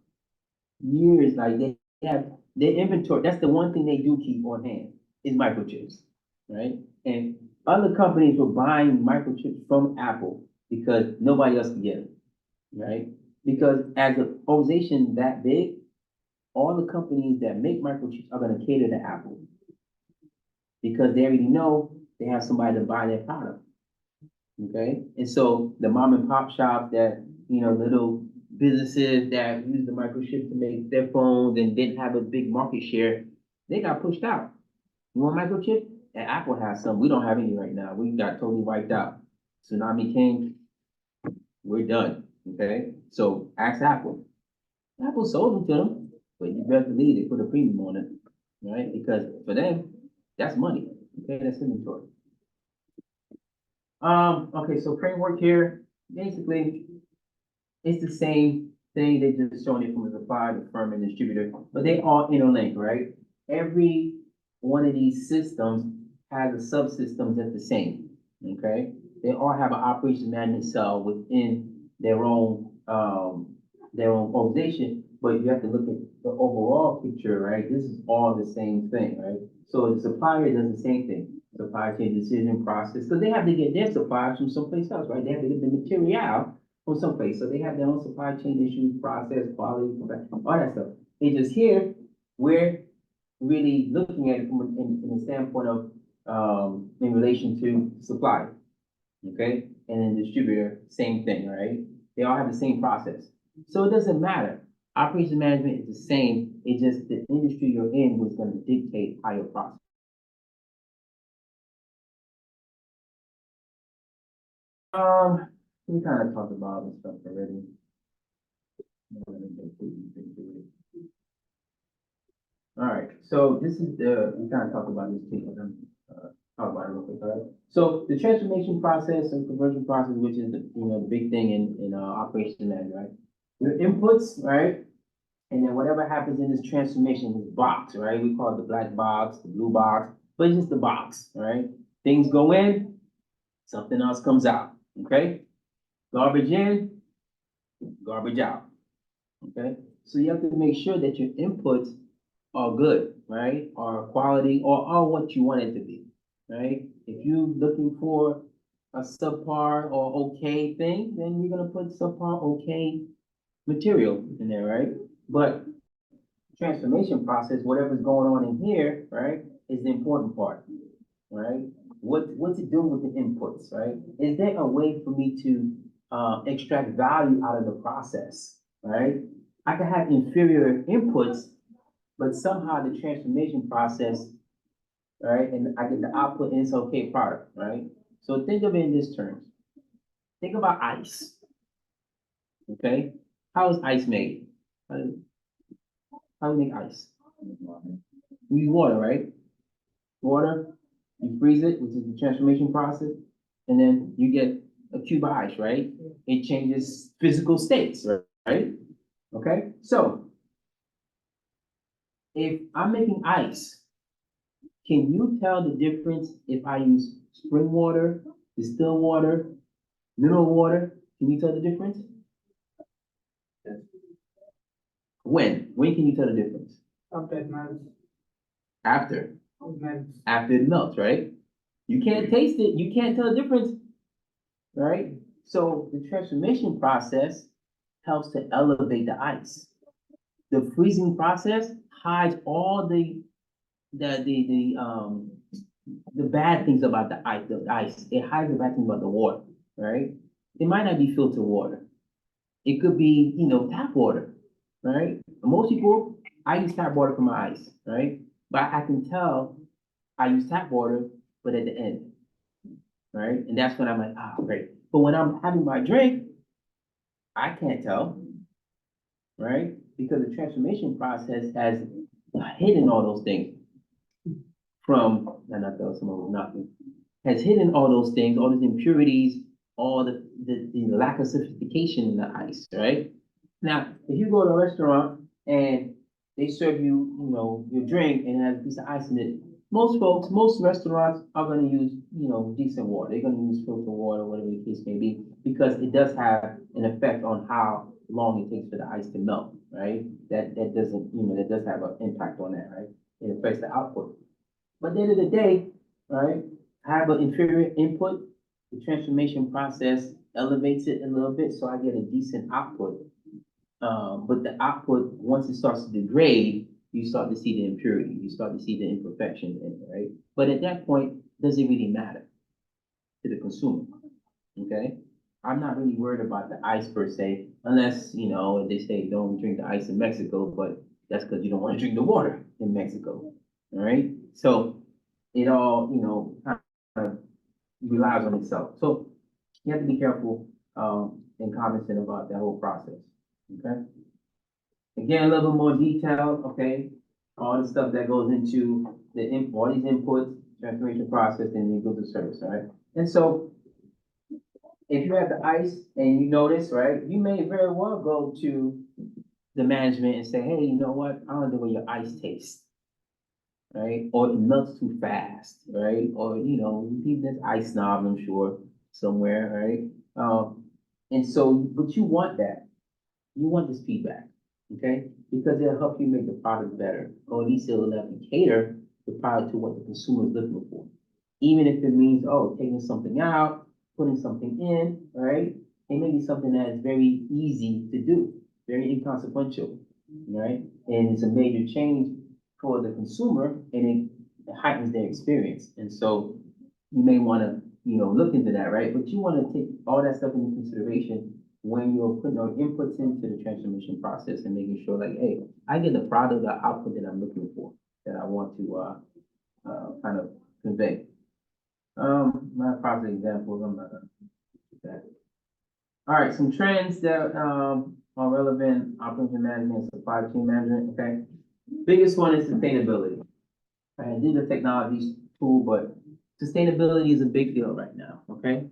S1: Years, like they have their inventory. That's the one thing they do keep on hand is microchips, right? And other companies were buying microchips from Apple because nobody else could get them, right? Because as an organization that big, all the companies that make microchips are going to cater to Apple because they already know they have somebody to buy their product. Okay, and so the mom and pop shops that little businesses that use the microchip to make their phones and didn't have a big market share, they got pushed out. You want microchip? And Apple has some. We don't have any right now. We got totally wiped out. Tsunami came, we're done. Okay, so ask Apple. Apple sold them to them, but you better believe they put a premium on it, right? Because for them, that's money. Okay, that's inventory. Okay, so framework here, basically, it's the same thing, they just showing it from the supplier, the firm, and distributor, but they all interlink, right? Every one of these systems has a subsystem that's the same, okay? They all have an operations management cell within their own organization, but you have to look at the overall picture, right? This is all the same thing, right? So the supplier does the same thing, supply chain decision process, because they have to get their supplies from someplace else, right? They have to get the material from someplace, so they have their own supply chain issues, process, quality, all that stuff. It's just here, we're really looking at it from, in the standpoint of, in relation to supply, okay? And then distributor, same thing, right? They all have the same process. So it doesn't matter. Operations management is the same. It's just the industry you're in was gonna dictate how your process. We kind of talked about this stuff already. All right, so this is we kind of talked about this too, but talk about it real quick, all right? So the transformation process and conversion process, which is the, the big thing in operations management, right? Your inputs, right? And then whatever happens in this transformation, this box, right? We call it the black box, the blue box, but it's just the box, right? Things go in, something else comes out, okay? Garbage in, garbage out, okay? So you have to make sure that your inputs are good, right? Are quality or are what you want it to be, right? If you're looking for a subpar or okay thing, then you're gonna put subpar okay material in there, right? But transformation process, whatever's going on in here, right, is the important part, right? What's it doing with the inputs, right? Is there a way for me to extract value out of the process, right? I can have inferior inputs, but somehow the transformation process, right, and I get the output and it's okay product, right? So think of it in this terms. Think about ice, okay? How is ice made? How do you make ice? We use water, right? Water, you freeze it, which is the transformation process, and then you get a cube of ice, right? It changes physical states, right? Okay, so if I'm making ice, can you tell the difference if I use spring water, distilled water, mineral water? Can you tell the difference? When? When can you tell the difference?
S6: After it melts,
S1: After.
S6: it melts.
S1: After it melts, right? You can't taste it, you can't tell the difference, right? So the transformation process helps to elevate the ice. The freezing process hides all the bad things about the ice. It hides the bad things about the water, right? It might not be filtered water. It could be, tap water, right? Most people, I use tap water for my ice, right? But I can tell I use tap water, but at the end, right? And that's when I'm like, great. But when I'm having my drink, I can't tell, right? Because the transformation process has hidden all those things from, and I thought someone was knocking, has hidden all those things, all these impurities, all the lack of sophistication in the ice, right? Now, if you go to a restaurant and they serve you, your drink and it has a piece of ice in it, most restaurants are gonna use, decent water. They're gonna use filtered water, whatever the case may be, because it does have an effect on how long it takes for the ice to melt, right? That doesn't, that does have an impact on that, right? It affects the output. But at the end of the day, right, I have an inferior input, the transformation process elevates it a little bit, so I get a decent output. But the output, once it starts to degrade, you start to see the impurity, you start to see the imperfection in it, right? But at that point, does it really matter to the consumer? Okay? I'm not really worried about the ice per se, unless, they say don't drink the ice in Mexico, but that's because you don't want to drink the water in Mexico. All right? So it all, kind of relies on itself. So you have to be careful and cognizant about that whole process. Okay? Again, a little bit more detail, okay? All the stuff that goes into all these inputs, transformation process, and you go to service, all right? And so if you have the ice and you notice, right, you may very well go to the management and say, hey, you know what, I don't like the way your ice tastes. Right, or it melts too fast, right, or, there's ice snob, I'm sure, somewhere, right? And so, but you want that, you want this feedback, okay? Because it'll help you make the product better, or at least it'll let you cater the product to what the consumer is looking for. Even if it means, oh, taking something out, putting something in, right? It may be something that is very easy to do, very inconsequential, right? And it's a major change for the consumer, and it heightens their experience. And so you may want to, look into that, right? But you want to take all that stuff into consideration when you're putting our inputs into the transformation process and making sure, like, hey, I get the product, the output that I'm looking for, that I want to kind of convey. My project examples, I'm not gonna do that. All right, some trends that are relevant: operation management, supply chain management. Okay, biggest one is sustainability. Right, these are technologies tool, but sustainability is a big deal right now. Okay,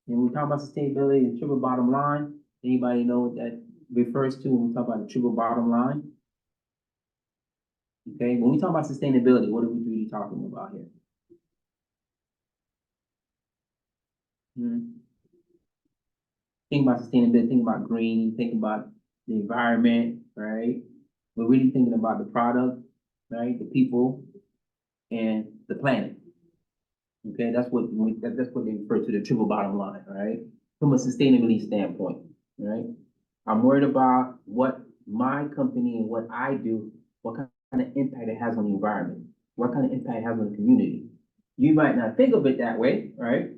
S1: when we talk about sustainability, the triple bottom line. Anybody know what that refers to when we talk about the triple bottom line? Okay, when we talk about sustainability, what are we really talking about here? Think about sustainability, think about green, think about the environment, right? We're really thinking about the product, right? The people and the planet. Okay, that's what they refer to, the triple bottom line, right? From a sustainability standpoint, right? I'm worried about what my company and what I do, what kind of impact it has on the environment, what kind of impact it has on the community. You might not think of it that way, right?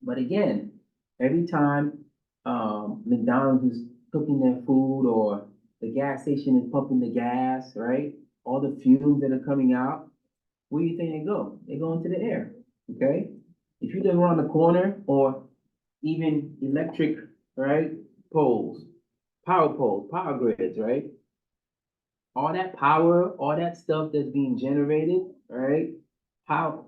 S1: But again, every time McDonald's is cooking their food, or the gas station is pumping the gas, right? All the fumes that are coming out, where do you think they go? They go into the air, okay? If you live around the corner, or even electric, right, poles, power grids, right? All that power, all that stuff that's being generated, right? How's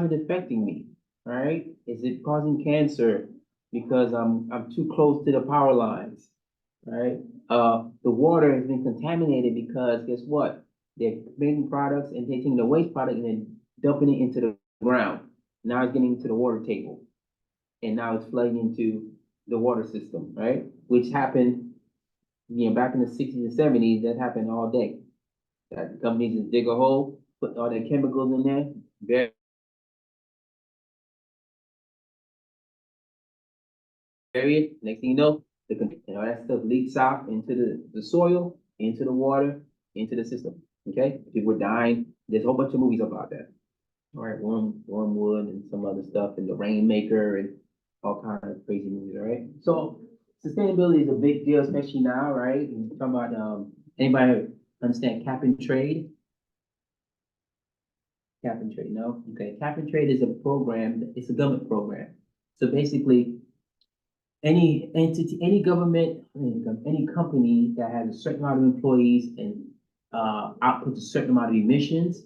S1: it affecting me, right? Is it causing cancer because I'm too close to the power lines, right? The water has been contaminated because guess what? They're making products and taking the waste product and then dumping it into the ground. Now it's getting into the water table, and now it's flooding into the water system, right? Which happened, back in the 60s and 70s. That happened all day. That companies just dig a hole, put all their chemicals in there, bury it. Next thing you know, all that stuff leaks out into the soil, into the water, into the system. Okay, people are dying. There's a whole bunch of movies about that. All right, Wormwood and some other stuff, and the Rainmaker and all kinds of crazy movies. All right, so sustainability is a big deal, especially now, right? And talking about anybody understand cap and trade? Cap and trade, no? Okay, cap and trade is a program. It's a government program. So basically, any entity, any government, any company that has a certain amount of employees and outputs a certain amount of emissions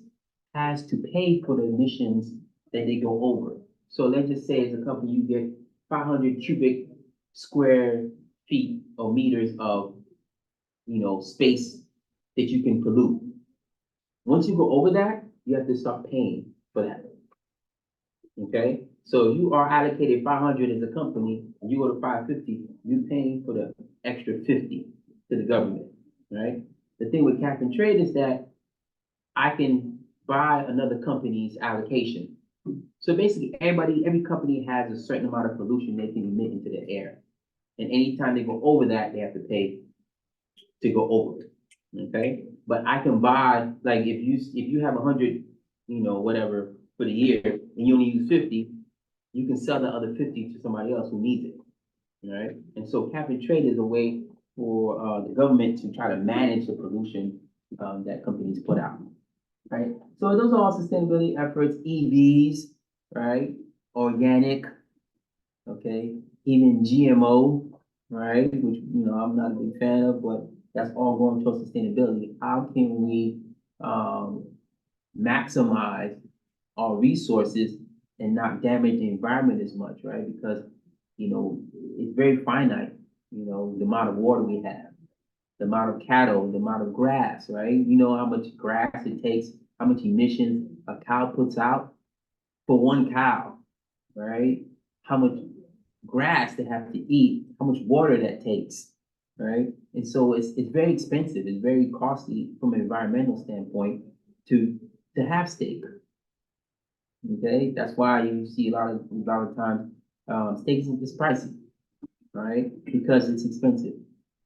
S1: has to pay for the emissions that they go over. So let's just say as a company, you get 500 cubic square feet or meters of, space that you can pollute. Once you go over that, you have to start paying for that. Okay, so you are allocated 500 as a company, and you go to 550, you're paying for the extra 50 to the government, right? The thing with cap and trade is that I can buy another company's allocation. So basically, every company has a certain amount of pollution they can emit into the air. And anytime they go over that, they have to pay to go over it, okay? But I can buy, like, if you have 100, whatever, for the year, and you only use 50, you can sell the other 50 to somebody else who needs it, right? And so cap and trade is a way for the government to try to manage the pollution that companies put out, right? So those are all sustainability efforts. EVs, right? Organic, okay? Even GMO, right? Which, I'm not a big fan of, but that's all going towards sustainability. How can we maximize our resources and not damage the environment as much, right? Because you know, it's very finite, you know, the amount of water we have, the amount of cattle, the amount of grass, right? You know how much grass it takes, how much emissions a cow puts out for one cow, right? How much grass they have to eat, how much water that takes, right? And so it's very expensive, it's very costly from an environmental standpoint to have steak. Okay, that's why you see a lot of times, steak is pricey, right? Because it's expensive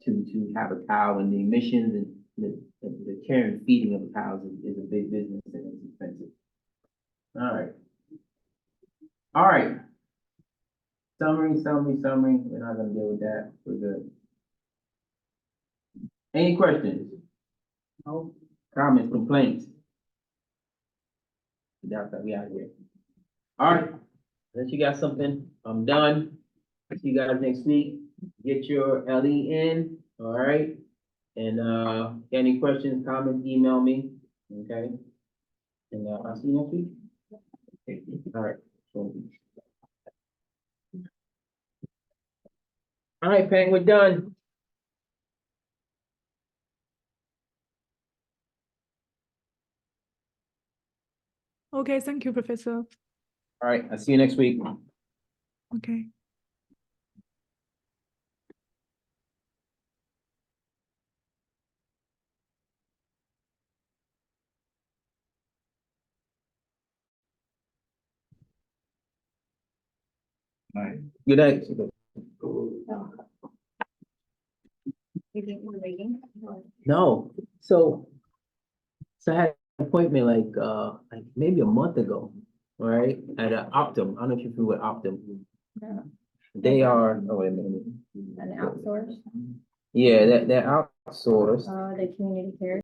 S1: to have a cow, and the emissions and the care and feeding of the cows is a big business and it's expensive. All right. All right. Summary. We're not gonna deal with that. We're good. Any questions? No. Comments, complaints? That's that we out here. All right. Unless you got something, I'm done. See you guys next week. Get your LE in, all right? And, any questions, comments, email me, okay? And, I'll see you next week. All right. So- All right, Pang, we're done.
S2: Okay, thank you, Professor.
S1: All right, I'll see you next week.
S2: Okay.
S1: Good night. No, so I had an appointment like maybe a month ago, all right, at Optum. I don't know if you're familiar with Optum.
S4: No.
S1: They are, oh, wait a minute.
S4: An outsource,
S1: Yeah, they're outsourced.
S4: the community care